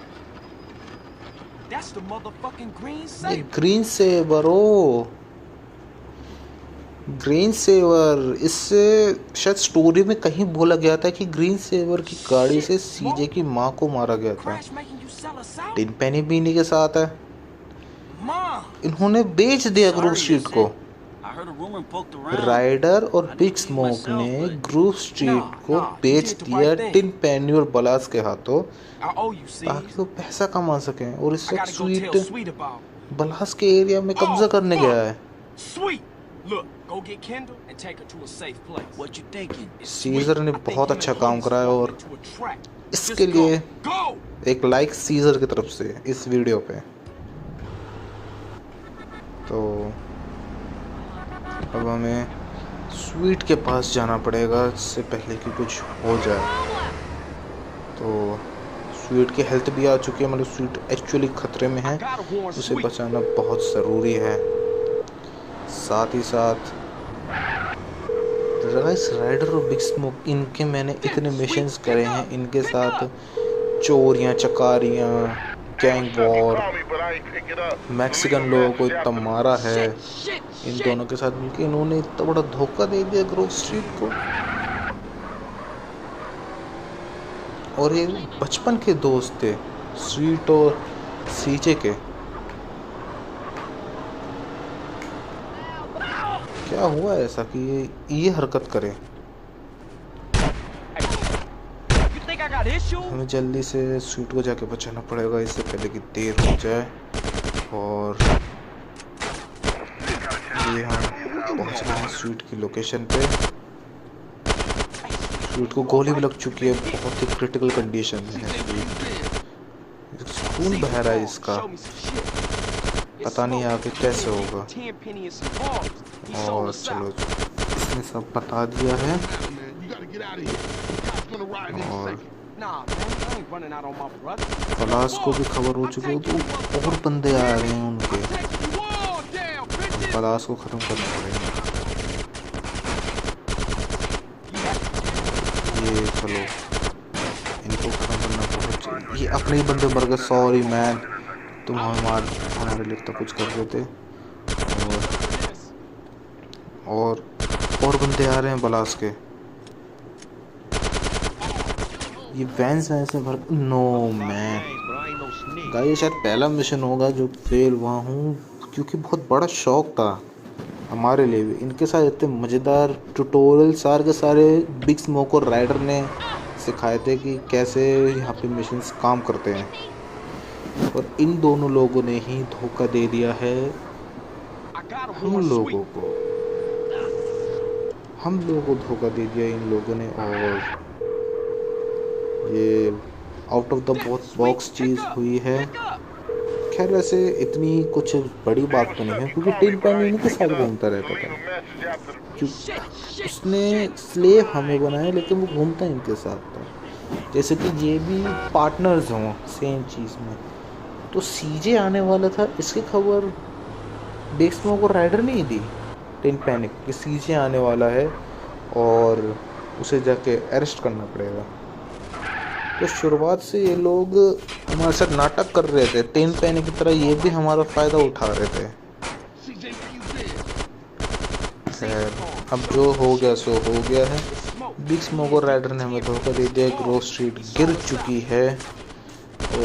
That's the motherfucking green ये saber. Green saver, ओ green saver. इससे शायद स्टोरी में कहीं बोला गया था कि ग्रीन सेवर की गाड़ी से सीजे की माँ को मारा गया था। Crash making you sell us out? टिन पेनी भी इन्हीं के साथ है। Mom. इन्होंने बेच दिया ग्रुप Sorry, स्ट्रीट that's को। it. I heard a rumor and poked around. Ryder और बिग स्मोक ने ग्रुप स्ट्रीट को बेच दिया टिन पेनी और बलास के हाथों, I owe you, see. ताकि वो पैसा कमा सकें। और I इससे gotta go tell sweet Sweet about it. बलास के एरिया में कब्जा करने गया है। Sweet. Look, go get Kendall and take her to a safe place. What you thinking? It's Caesar sweet. ने I think बहुत him अच्छा and काम Holmes करा है और walked into a trap. इसके Just लिए go. एक लाइक सीजर की तरफ से इस वीडियो पे। तो अब हमें स्वीट के पास जाना पड़ेगा इससे पहले कि कुछ हो जाए। तो स्वीट की हेल्थ भी आ चुकी है, मतलब स्वीट एक्चुअली खतरे में है, Gotta warn उसे Sweet. बचाना बहुत ज़रूरी है। साथ ही साथ राइडर और बिग स्मोक, इनके मैंने इतने मिशंस करे हैं, इनके साथ चोरियाँ चकारियाँ, गैंग वॉर, मैक्सिकन लोगों को इतना मारा है। इन दोनों के साथ मिलकर इन्होंने इतना बड़ा धोखा दे दिया ग्रोव स्ट्रीट को। और ये बचपन के दोस्त थे स्वीट और सीजे के। क्या हुआ ऐसा कि ये हरकत करे? You think I got issues? हमें जल्दी से स्वीट को जाके बचाना पड़ेगा इससे पहले कि देर हो जाए। और ये हम पहुंच गए हैं स्वीट की लोकेशन पे। स्वीट को गोली भी लग चुकी है, बहुत ही क्रिटिकल कंडीशन में है स्वीट। खून बह रहा है इसका, Show me some shit. It's पता नहीं Smoke. आगे कैसे होगा। 10 penny and some bars. He sold और us चलो, out. इसने सब बता दिया है। Man, you gotta get out of here. Cops gonna ride in a और second. Nah, man, I ain't running out on my brother. पलाश को भी खबर हो चुकी है, तो और बंदे आ रहे हैं उनके। Take you all down, bitches. पलाश को ख़त्म करना पड़ेगा। ये चलो, इनको ख़त्म करना बहुत। ये अपने ही बंदे मर गए। सॉरी मैन, तुम हमारे लिए तो कुछ कर रहे थे। और बंदे आ रहे हैं बलास के। ये वैंस में भर। नो मैन गाइस, शायद पहला मिशन होगा जो फेल हुआ हूँ, क्योंकि बहुत बड़ा शौक था हमारे लिए भी। इनके साथ इतने मज़ेदार ट्यूटोरियल सारे के सारे बिग स्मोक और राइडर ने सिखाए थे कि कैसे यहाँ पे मिशंस काम करते हैं। और इन दोनों लोगों ने ही धोखा दे दिया है I gotta हम warn लोगों Sweet. को। हम लोगों को धोखा दे दिया इन लोगों ने। और ये आउट ऑफ द बॉक्स चीज़ हुई है। खैर वैसे इतनी कुछ बड़ी बात तो नहीं है, क्योंकि टिन पेनी इनके साथ घूमता रहता था। उसने स्लेव हमें बनाया, लेकिन वो घूमता इनके साथ था। जैसे कि ये भी पार्टनर्स हों सेम चीज़ में। तो सीजे आने वाला था, इसकी खबर बिग स्मोक और राइडर ने ही दी टिन पेनी कि सीजे आने वाला है और उसे जाके अरेस्ट करना पड़ेगा। तो शुरुआत से ये लोग हमारे साथ नाटक कर रहे थे, टिन पेनी की तरह ये भी हमारा फ़ायदा उठा रहे थे। खैर, अब जो हो गया सो हो गया है। बिग स्मोक और राइडर ने हमें धोखा दे दिया। ग्रोव स्ट्रीट गिर चुकी है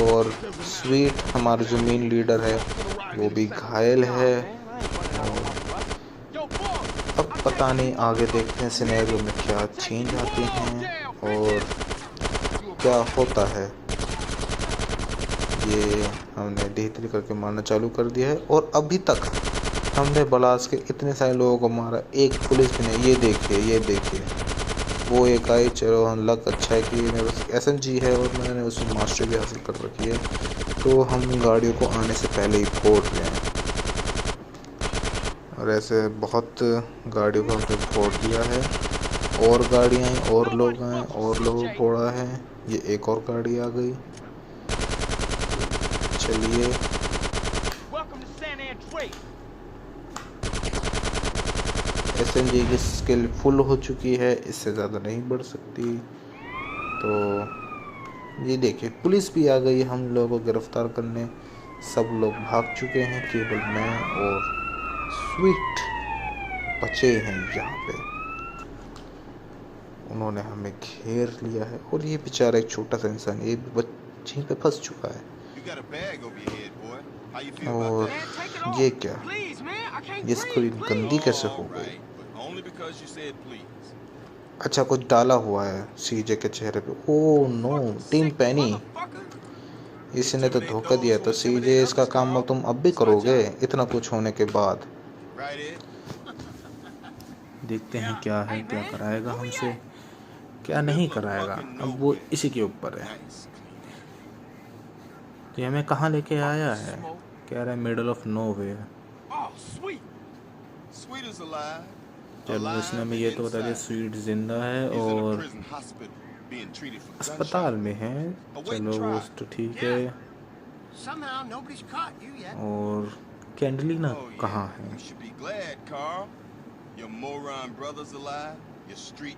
और स्वीट हमारा जो मेन लीडर है वो भी घायल है। और अब पता नहीं, आगे देखते हैं सिनेरियो में क्या चेंज आते हैं और क्या होता है। ये हमने धीरे करके मारना चालू कर दिया है और अभी तक हमने ब्लास्ट के इतने सारे लोगों को मारा, एक पुलिस भी नहीं। ये देखिए वो एक आई। चलो हम लक अच्छा है कि मेरे पास SMG है और मैंने उसमें मास्टर भी हासिल कर रखी है, तो हम गाड़ियों को आने से पहले ही फोड़ रहे हैं। और ऐसे बहुत गाड़ियों को हमने फोड़ दिया है, और गाड़ियाँ आई और लोग आए और लोगों को फोड़ा है। ये एक और गाड़ी आ गई। चलिए SMG की स्किल फुल हो चुकी है, इससे ज़्यादा नहीं बढ़ सकती। तो ये देखिए पुलिस भी आ गई हम लोगों को गिरफ्तार करने। सब लोग भाग चुके हैं, केवल मैं और स्वीट बचे हैं यहाँ पे। उन्होंने हमें घेर लिया है और ये बेचारा एक छोटा सा इंसान ये भी यहीं पे फंस चुका है। और ये क्या, ये स्क्रीन गंदी कैसे हो गई? अच्छा कुछ डाला हुआ है CJ के चेहरे पे। ओह नो, टीम पेनी, इसने तो धोखा दिया। तो CJ इसका काम तुम अब भी करोगे इतना कुछ होने के बाद? देखते हैं क्या है, क्या कराएगा हमसे, क्या नहीं कराएगा। अब वो इसी के ऊपर है। ये हमें कहाँ लेके आया है? कह रहा है मिडल ऑफ नोवेयर। चलो इसने हमें ये तो बता दिया स्वीट जिंदा है और अस्पताल में है। चलो वो तो ठीक है। और कैंडलिना कहाँ है?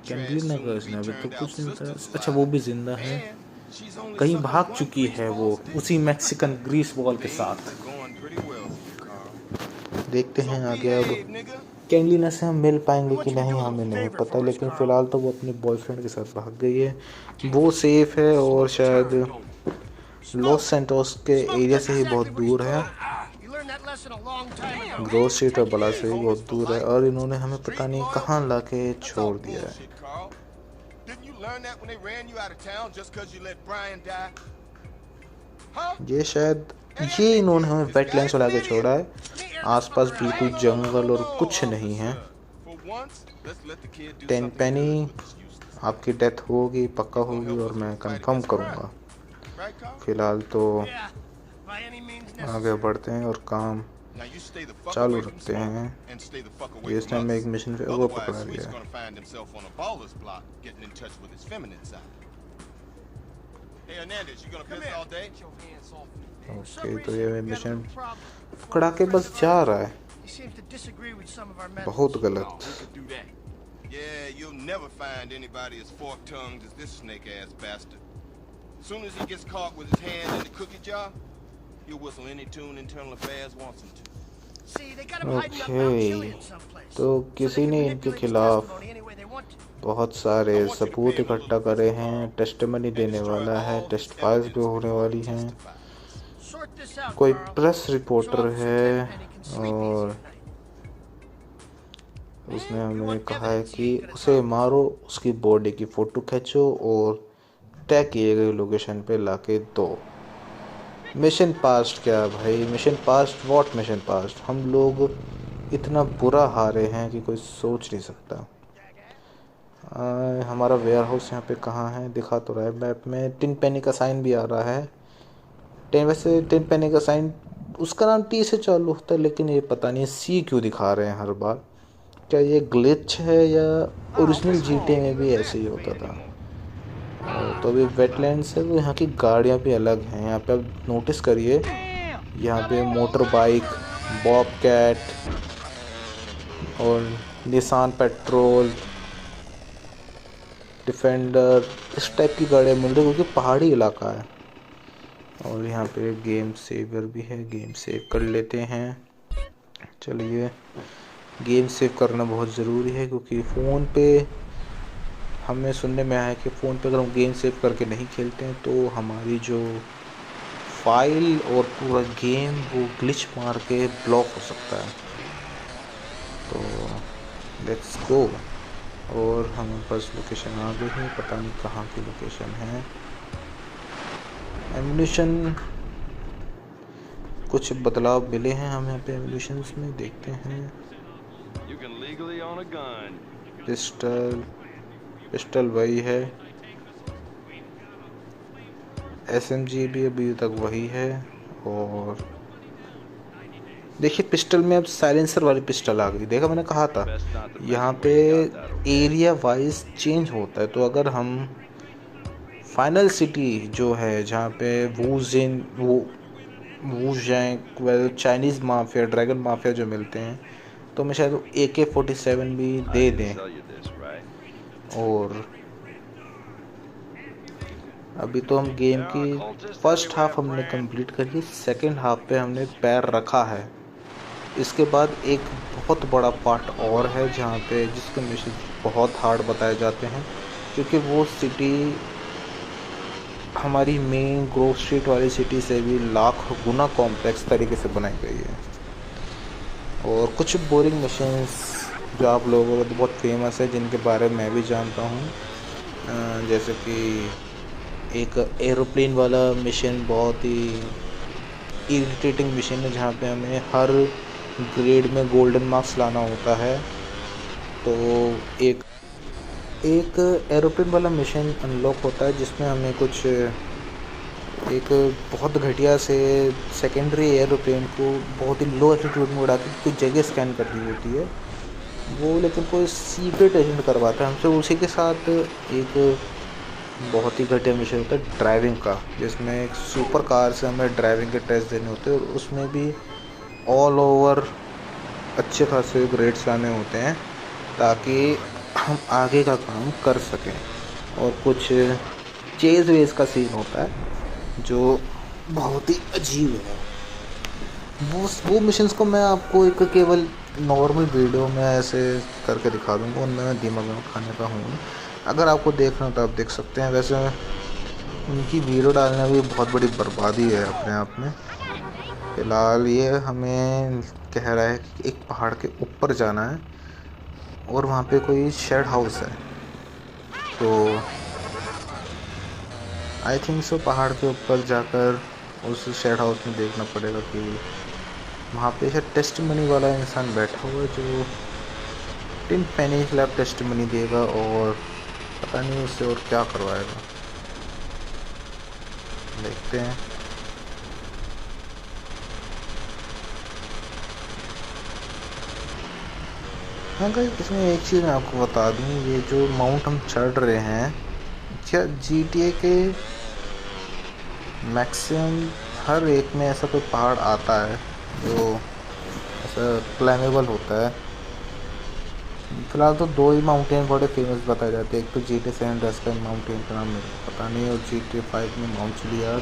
कैंडलिना का इसने अभी तो कुछ नहीं बताया। अच्छा वो भी जिंदा है, कहीं भाग चुकी है वो उसी मैक्सिकन ग्रीस बॉल के साथ। देखते हैं आगे अब कैंडलिना से हम मिल पाएंगे कि नहीं हमें नहीं पता, लेकिन फ़िलहाल तो वो अपने बॉयफ्रेंड के साथ भाग गई है। वो सेफ है और शायद लॉस सैंटोस के एरिया से ही बहुत दूर है। ग्रोव स्ट्रीट और बला से ही बहुत दूर है और इन्होंने हमें पता नहीं कहाँ लाके छोड़ दिया है। ये शायद ये इन्होंने हमें वेटलैंड्स में लाके छोड़ा है। आसपास बिल्कुल जंगल और कुछ नहीं है। टेनपेनी आपकी डेथ होगी, पक्का होगी और मैं कंफर्म करूँगा। फिलहाल तो आगे बढ़ते हैं और काम चालू रखते हैं। इस टाइम में एक मिशन पे वो पकड़ा गया है। ओके तो ये मिशन पकड़ा के बस जा रहा है, बहुत गलत। Yeah, you'll never find anybody as fork-tongued as this snake-ass bastard. Soon as he gets caught with his hand in the cookie jar, he'll whistle any tune Internal Affairs wants him to. Okay तो किसी ने इनके खिलाफ बहुत सारे सबूत इकट्ठा करे हैं, टेस्टिमनी देने वाला है, टेस्ट फाइल्स भी होने वाली हैं। कोई प्रेस रिपोर्टर है और उसने हमें कहा है कि उसे मारो, उसकी बॉडी की फ़ोटो खींचो और टैग किए गए लोकेशन पे लाके दो। मिशन पास्ट क्या भाई, mission past what mission past? हम लोग इतना बुरा हारे हैं कि कोई सोच नहीं सकता। हमारा वेयर हाउस यहाँ पे कहाँ है दिखा तो रहा है मैप में। टिन पेनी का साइन भी आ रहा है। वैसे टिन पेनी का साइन उसका नाम T से चालू होता है, लेकिन ये पता नहीं C क्यों दिखा रहे हैं हर बार। क्या ये ग्लिच है या ओरिजिनल GTA में भी ऐसे ही होता था? तो अभी वेटलैंड्स है तो यहाँ की गाड़ियाँ भी अलग हैं। यहाँ पे आप नोटिस करिए, यहाँ पे मोटर बाइक, बॉबकैट और निसान पेट्रोल, डिफेंडर, इस टाइप की गाड़ियाँ मिल रही है क्योंकि पहाड़ी इलाका है। और यहाँ पे गेम सेवर भी है, गेम सेव कर लेते हैं। चलिए गेम सेव करना बहुत ज़रूरी है क्योंकि फ़ोन पे हमें सुनने में आया है कि फ़ोन पे अगर हम गेम सेव करके नहीं खेलते हैं तो हमारी जो फाइल और पूरा गेम वो ग्लिच मार के ब्लॉक हो सकता है। तो लेट्स गो। और हमारे पास लोकेशन आ गई है, पता नहीं कहाँ की लोकेशन है। एम्यूनिशन कुछ बदलाव मिले हैं हमें यहाँ पे एवोल्यूशंस में, देखते हैं। You can legally own a gun. Pistol वही है, SMG भी अभी तक वही है। और देखिए पिस्टल में अब साइलेंसर वाली पिस्टल आ गई, देखा मैंने कहा था यहाँ पे एरिया वाइज चेंज होता है। तो अगर हम फाइनल सिटी जो है जहाँ पे वूजेंग चाइनीज़ माफिया, ड्रैगन माफिया जो मिलते हैं, तो मैं शायद AK-47 भी दे दें। और अभी तो हम गेम की फर्स्ट हाफ हमने कंप्लीट करी, सेकंड हाफ पे हमने पैर रखा है। इसके बाद एक बहुत बड़ा पार्ट और है जहाँ पे जिसके मिशन बहुत हार्ड बताए जाते हैं, क्योंकि वो सिटी हमारी मेन ग्रोव स्ट्रीट वाली सिटी से भी लाख गुना कॉम्प्लेक्स तरीके से बनाई गई है। और कुछ बोरिंग मिशंस जो आप लोगों को तो बहुत फेमस है, जिनके बारे में मैं भी जानता हूँ, जैसे कि एक एरोप्लेन वाला मिशन बहुत ही इरिटेटिंग मिशन है, जहाँ पे हमें हर ग्रेड में गोल्डन मार्क्स लाना होता है। तो एक एरोप्लेन वाला मिशन अनलॉक होता है जिसमें हमें कुछ एक बहुत घटिया से सेकेंडरी एरोप्लेन को बहुत ही लो एल्टीट्यूड में उड़ा के कुछ जगह स्कैन करनी होती है। वो लेकिन कोई सीक्रेट एजेंट करवाता है हमसे। उसी के साथ एक बहुत ही घटिया मिशन होता है ड्राइविंग का, जिसमें एक सुपर कार से हमें ड्राइविंग के टेस्ट देने होते हैं, और उसमें भी ऑल ओवर अच्छे खासे ग्रेड्स लाने होते हैं ताकि हम आगे का काम कर सकें। और कुछ चेज वेज का सीन होता है जो बहुत ही अजीब है। वो मिशंस को मैं आपको एक केवल नॉर्मल वीडियो में ऐसे करके दिखा दूँगा, उनमें मैं दिमाग में खाने का हूँ। अगर आपको देखना हो तो आप देख सकते हैं। वैसे उनकी वीडियो डालना भी बहुत बड़ी बर्बादी है अपने आप में। फ़िलहाल ये हमें कह रहा है कि एक पहाड़ के ऊपर जाना है और वहाँ पे कोई शेड हाउस है। तो आई थिंक सो पहाड़ के ऊपर जाकर उस शेड हाउस में देखना पड़ेगा कि वहाँ पे शायद टेस्ट मनी वाला इंसान बैठा हुआ है जो 10 पेनी के लिए टेस्ट मनी देगा, और पता नहीं उससे और क्या करवाएगा। देखते हैं। हाँ गाइस, इसमें एक चीज़ मैं आपको बता दूँ, ये जो माउंट हम चढ़ रहे हैं, क्या GTA के मैक्सिमम हर एक में ऐसा कोई पहाड़ आता है जो ऐसा क्लाइमेबल होता है। फिलहाल तो 2 ही माउंटेन बड़े फेमस बताए जाते हैं, एक तो GTA सैन अंड्रेयास माउंटेन का नाम मेरे को पता नहीं, और GTA 5 में माउंट चिलियाड,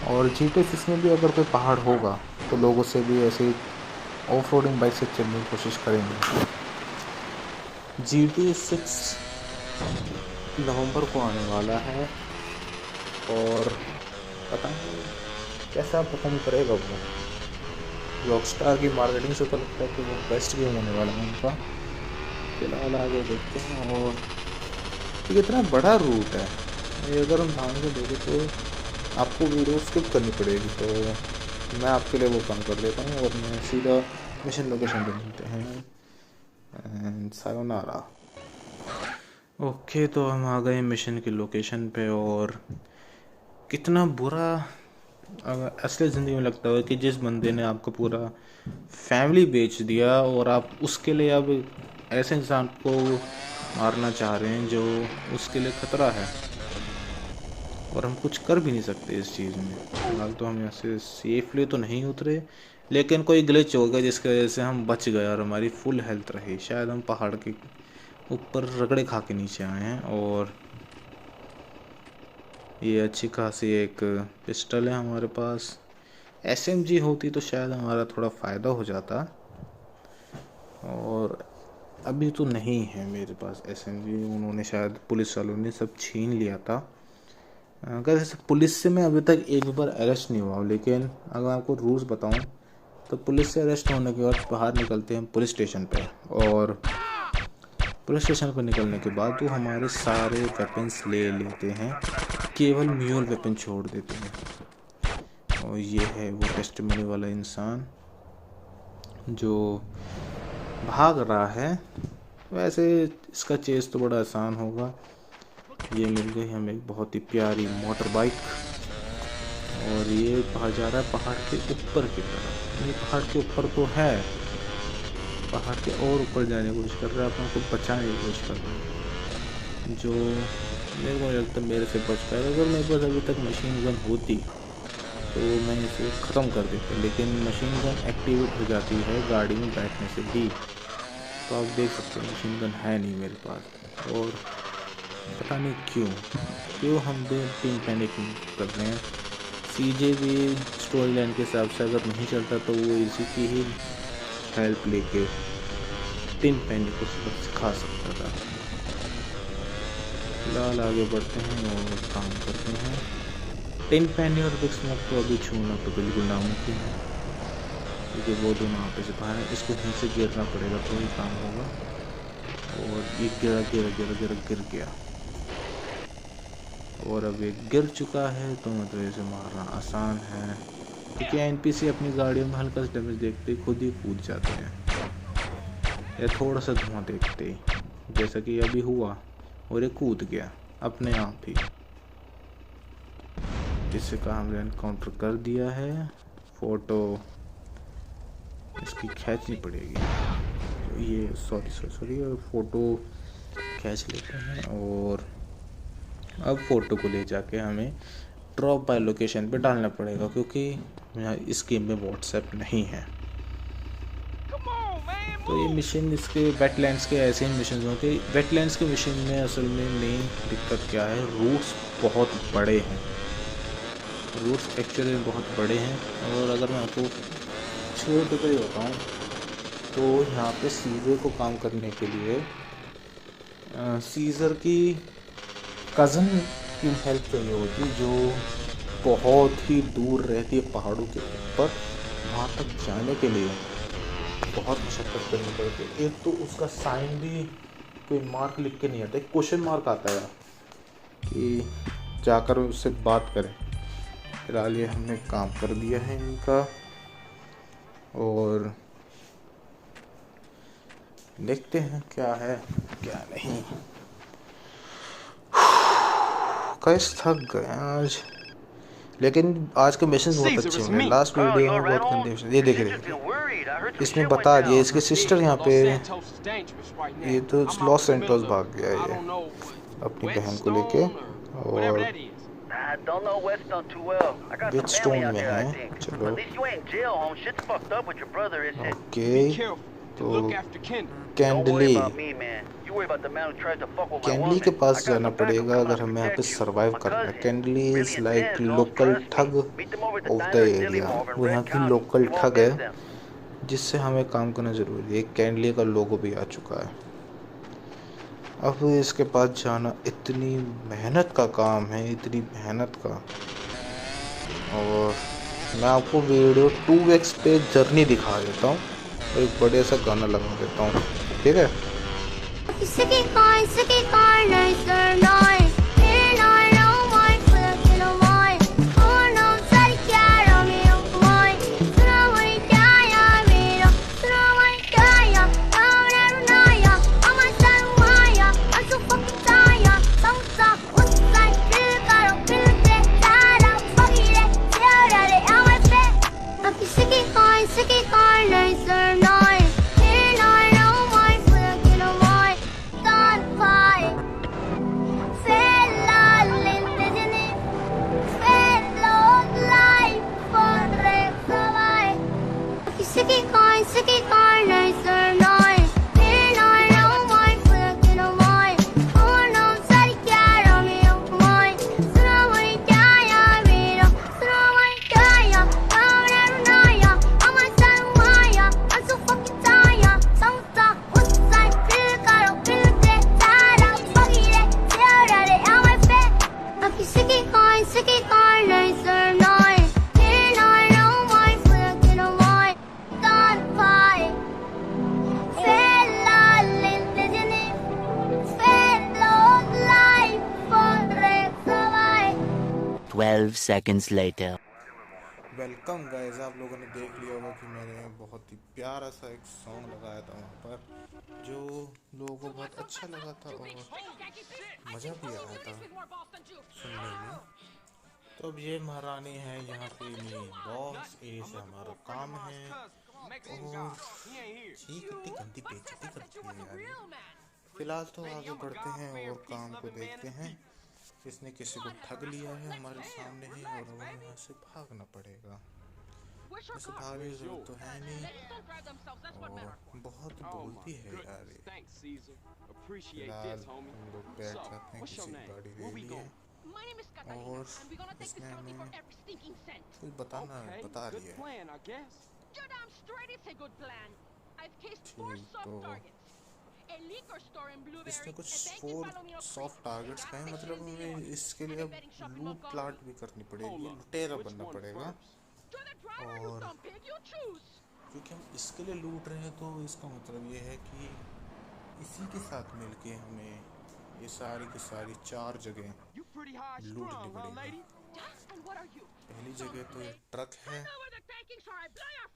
और GTA 6 में भी अगर कोई पहाड़ होगा तो लोग उससे भी ऐसे ऑफ रोडिंग बाइक से चलने की कोशिश करेंगे। GTA 6 नवंबर को आने वाला है और पता नहीं कैसा परफॉर्म करेगा वो। रॉकस्टार की मार्केटिंग से तो लगता है कि वो बेस्ट गेम होने वाला है उनका। फिलहाल आगे देखते हैं। और तो इतना बड़ा रूट है ये, अगर हम ध्यान से देखें तो आपको वीडियो स्किप करनी पड़ेगी, तो मैं आपके लिए वो काम कर लेता हूँ और मैं सीधा मिशन लोकेशन पे मिलते हैं। And sayonara. ओके, तो हम आ गए मिशन की लोकेशन पे। और कितना बुरा असली ज़िंदगी में लगता है कि जिस बंदे ने आपको पूरा फैमिली बेच दिया और आप उसके लिए अब ऐसे इंसान को मारना चाह रहे हैं जो उसके लिए ख़तरा है, और हम कुछ कर भी नहीं सकते इस चीज़ में। फिलहाल तो हम यहाँ से सेफली तो नहीं उतरे, लेकिन कोई ग्लिच हो गया जिसकी वजह से हम बच गए और हमारी फुल हेल्थ रही। शायद हम पहाड़ के ऊपर रगड़े खा के नीचे आए हैं। और ये अच्छी खासी एक पिस्टल है हमारे पास। SMG होती तो शायद हमारा थोड़ा फ़ायदा हो जाता, और अभी तो नहीं है मेरे पास SMG। उन्होंने शायद पुलिस वालों ने सब छीन लिया था। अगर जैसे पुलिस से मैं अभी तक एक भी बार अरेस्ट नहीं हुआ, लेकिन अगर आपको रूल्स बताऊं तो पुलिस से अरेस्ट होने के बाद बाहर निकलते हैं पुलिस स्टेशन पे, और पुलिस स्टेशन पर निकलने के बाद वो हमारे सारे वेपन्स ले लेते हैं, केवल म्यूल वेपन छोड़ देते हैं। और ये है वो टेस्टिमनी वाला इंसान जो भाग रहा है। वैसे इसका चेस तो बड़ा आसान होगा। ये मिल गई हमें एक बहुत ही प्यारी मोटर बाइक और ये बाहर जा रहा है पहाड़ के ऊपर की तरफ। ये पहाड़ के ऊपर तो है, पहाड़ के और ऊपर जाने की कोशिश कर रहा है, अपने को बचाने की कोशिश कर रहा है। जो मेरे को लगता है मेरे से बच पाएगा। अगर मेरे पास अभी तक मशीन गन होती तो मैं इसे ख़त्म कर देता, लेकिन मशीन गन एक्टिवेट हो जाती है गाड़ी में बैठने से ही। तो आप देख सकते हैं मशीन गन है नहीं मेरे पास, और पता नहीं क्यों हम टीम पैनिक कर रहे हैं। सीजे भी स्टोरी लाइन के हिसाब से अगर नहीं चलता तो वो इसी की ही हेल्प लेके टीम पैनिक को सबक सिखा सकता था। फिलहाल आगे बढ़ते हैं और काम करते हैं। टिन पैनी और बिग स्मोक को अभी छूना तो बिल्कुल नामुमकिन है, क्योंकि वो दोनों यहाँ पे से बाहर है। इसको यहीं से गिरना पड़ेगा तो ही काम होगा। और ये गिर गया, और अब ये गिर चुका है तो मतलब इसे मारना आसान है, क्योंकि एनपीसी अपनी गाड़ियों में हल्का सा डैमेज देखते ही खुद ही कूद जाते हैं या थोड़ा सा धुआं देखते ही, जैसा कि अभी हुआ, और ये कूद गया अपने आप ही। जिससे का हमने एनकाउंटर कर दिया है। फोटो इसकी खींचनी पड़ेगी, ये सॉरी फोटो खींच लेते हैं। और अब फ़ोटो को ले जाके हमें ड्रॉप बाय लोकेशन पे डालना पड़ेगा, क्योंकि यहाँ इस गेम में व्हाट्सएप नहीं है। तो ये मिशन इसके वेटलैंड्स के ऐसे ही मिशन होते हैं। वेटलैंड्स के मिशन में असल में मेन दिक्कत क्या है, रूट्स बहुत बड़े हैं। रूट्स एक्चुअली बहुत बड़े हैं, और अगर मैं आपको छोटे पे बताऊँ तो यहाँ पे सीजर को काम करने के लिए सीजर की कज़न की हेल्प चाहिए होती, जो बहुत ही दूर रहती है पहाड़ों के ऊपर। वहाँ तक जाने के लिए बहुत मशक्क़त करनी पड़ती है। एक तो उसका साइन भी कोई मार्क लिख के नहीं आता, एक क्वेश्चन मार्क आता है कि जाकर उससे बात करें। फिलहाल ये हमने काम कर दिया है इनका, और देखते हैं क्या है क्या नहीं। कैसे थक गए आज, लेकिन आज के मिशन बहुत अच्छे हैं। लास्ट वीडियो में बहुत गंदे मिशन, ये देख रहे इसमें बता दिया इसके सिस्टर यहाँ पे, ये तो लॉस सैंटोस भाग गया है ये अपनी बहन को लेके, और विटस्टोन में है। चलो ओके, तो कैंडली के पास जाना पड़ेगा अगर हमें यहाँ पे सरवाइव करना है। कैंडली इज लाइक लोकल ठग ऑफ द एरिया, वो यहाँ की लोकल ठग है जिससे हमें काम करना ज़रूरी है। कैंडली का लोगो भी आ चुका है। अब इसके पास जाना इतनी मेहनत का काम है, इतनी मेहनत का। और मैं आपको वीडियो 2x पे जर्नी दिखा देता हूँ और एक बड़े सा गाना लगा देता हूँ, ठीक है। Seconds later. वेलकम गाइस, आप लोगों ने देख लिया होगा कि मैंने बहुत ही प्यारा सा एक सॉन्ग लगाया था वहाँ पर, जो लोगों को बहुत अच्छा लगा था और मज़ा भी आया था सुनने में। तो अब ये महारानी है यहाँ की मेन बॉस, ये से हमारा काम है और ये कितनी गंदी बेइज्जती करती है यार ये। फिलहाल तो आगे बढ़ते हैं और काम को देखते हैं। इसने किसी को ठग लिया है हमारे सामने ही और हमें यहाँ से भागना पड़ेगा। वैसे भागने की जरूरत तो है नहीं और बहुत बोलती है यार ये। फिलहाल हम लोग बैठ जाते हैं किसी गाड़ी ले लिए और इसने हमें कुछ बता रही है। ठीक, तो इसमें कुछ 4 सॉफ्ट टारगेट्स का है, मतलब हमें इसके लिए अब लूट प्लाट भी करनी पड़ेगी, लुटेरा बनना पड़ेगा। और क्योंकि हम इसके लिए लूट रहे हैं तो इसका मतलब ये है कि इसी के साथ मिलके हमें ये सारी की सारी 4 जगह लूटनी पड़ेगी। पहली जगह तो एक ट्रक है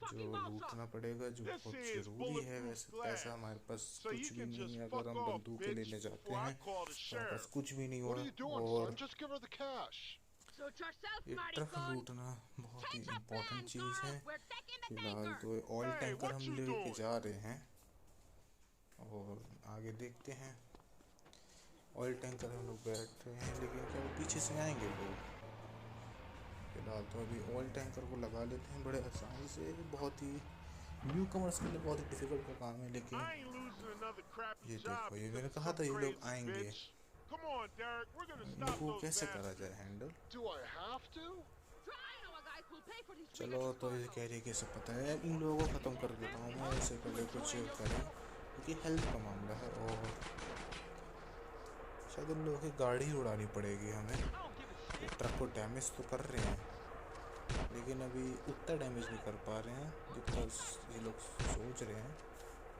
जो लूटना पड़ेगा, जो बहुत जरूरी है। वैसे पैसा हमारे पास कुछ भी नहीं है, अगर हम बंदूकें लेने जाते हैं तो हमारे पास कुछ भी नहीं हुआ। और ये ट्रक लूटना बहुत ही इम्पोर्टेंट चीज़ है। फिलहाल तो ऑयल टैंकर हम लेके जा रहे हैं और आगे देखते हैं। ऑयल टैंकर हम लोग बैठ रहे हैं, लेकिन क्या वो पीछे से आएंगे लोग? फिलहाल तो अभी ऑयल टैंकर को लगा लेते हैं बड़े आसानी से। बहुत ही न्यू कमर्स के लिए बहुत ही डिफिकल्ट का काम है, लेकिन ये देखो, ये मैंने कहा था ये लोग आएंगे। इनको कैसे करा जाए हैंडल? चलो, तो ये कह रही है कि इसे पता है, इन लोगों को ख़त्म कर देता हूँ मैं, इससे पहले कुछ करें, क्योंकि हेल्थ का मामला है और शायद इन लोगों की गाड़ी उड़ानी पड़ेगी हमें। ये ट्रक को डैमेज तो कर रहे हैं, लेकिन अभी उतना डैमेज नहीं कर पा रहे हैं जितना ये लोग सोच रहे हैं।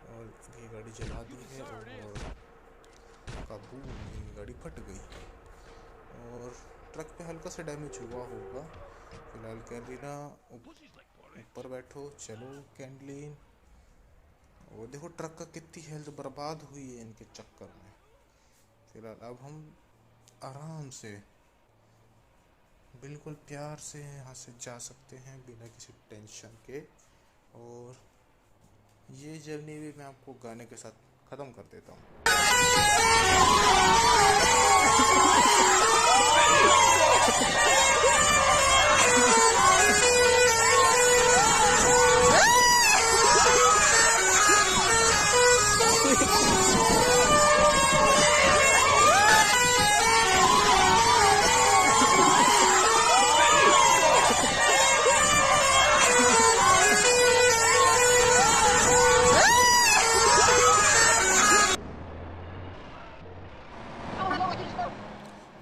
और ये गाड़ी जला दी है और काबू में गाड़ी फट गई और ट्रक पे हल्का सा डैमेज हुआ होगा। फिलहाल कैटरीना ऊपर बैठो, चलो कैंडलिन। और देखो ट्रक का कितनी हेल्थ बर्बाद हुई है इनके चक्कर में। फिलहाल अब हम आराम से बिल्कुल प्यार से यहाँ से जा सकते हैं बिना किसी टेंशन के। और ये जर्नी भी मैं आपको गाने के साथ ख़त्म कर देता हूँ।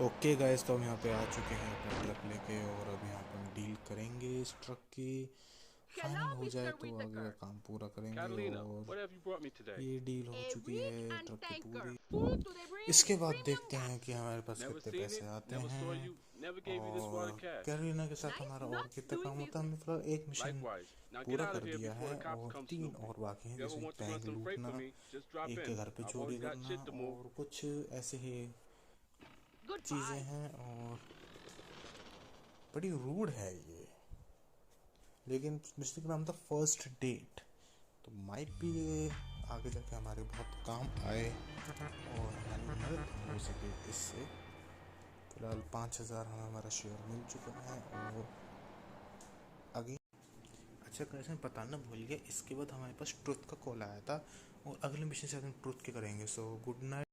ओके गाइस, तो हम यहाँ पे आ चुके हैं अपना ट्रक लेके और अब यहाँ पे हम डील करेंगे इस ट्रक की। फाइनल हो जाए तो आगे का काम पूरा करेंगे और ये डील हो चुकी है ट्रक की पूरी। इसके बाद देखते हैं कि हमारे पास कितने पैसे आते हैं और कैटरीना के साथ हमारा और कितना काम होता है। हमने फिलहाल एक मिशन पूरा कर दिया है और 3 और बाकी हैं, जैसे बैंक लूटना, एक के घर पे चोरी करना और कुछ ऐसे ही चीज़ें हैं। और बड़ी रूड है ये, लेकिन मिस्टर का नाम था फर्स्ट डेट, तो माइट भी ये आगे जाके हमारे बहुत काम आए और हमारी मदद हो सके इससे। फिलहाल 5000 हमें हमारा शेयर मिल चुका है और आगे अच्छा कैसे मैं बताना भूल गया, इसके बाद हमारे पास ट्रुथ का कॉल आया था और अगले मिशन से हम ट्रुथ के करेंगे। So good night.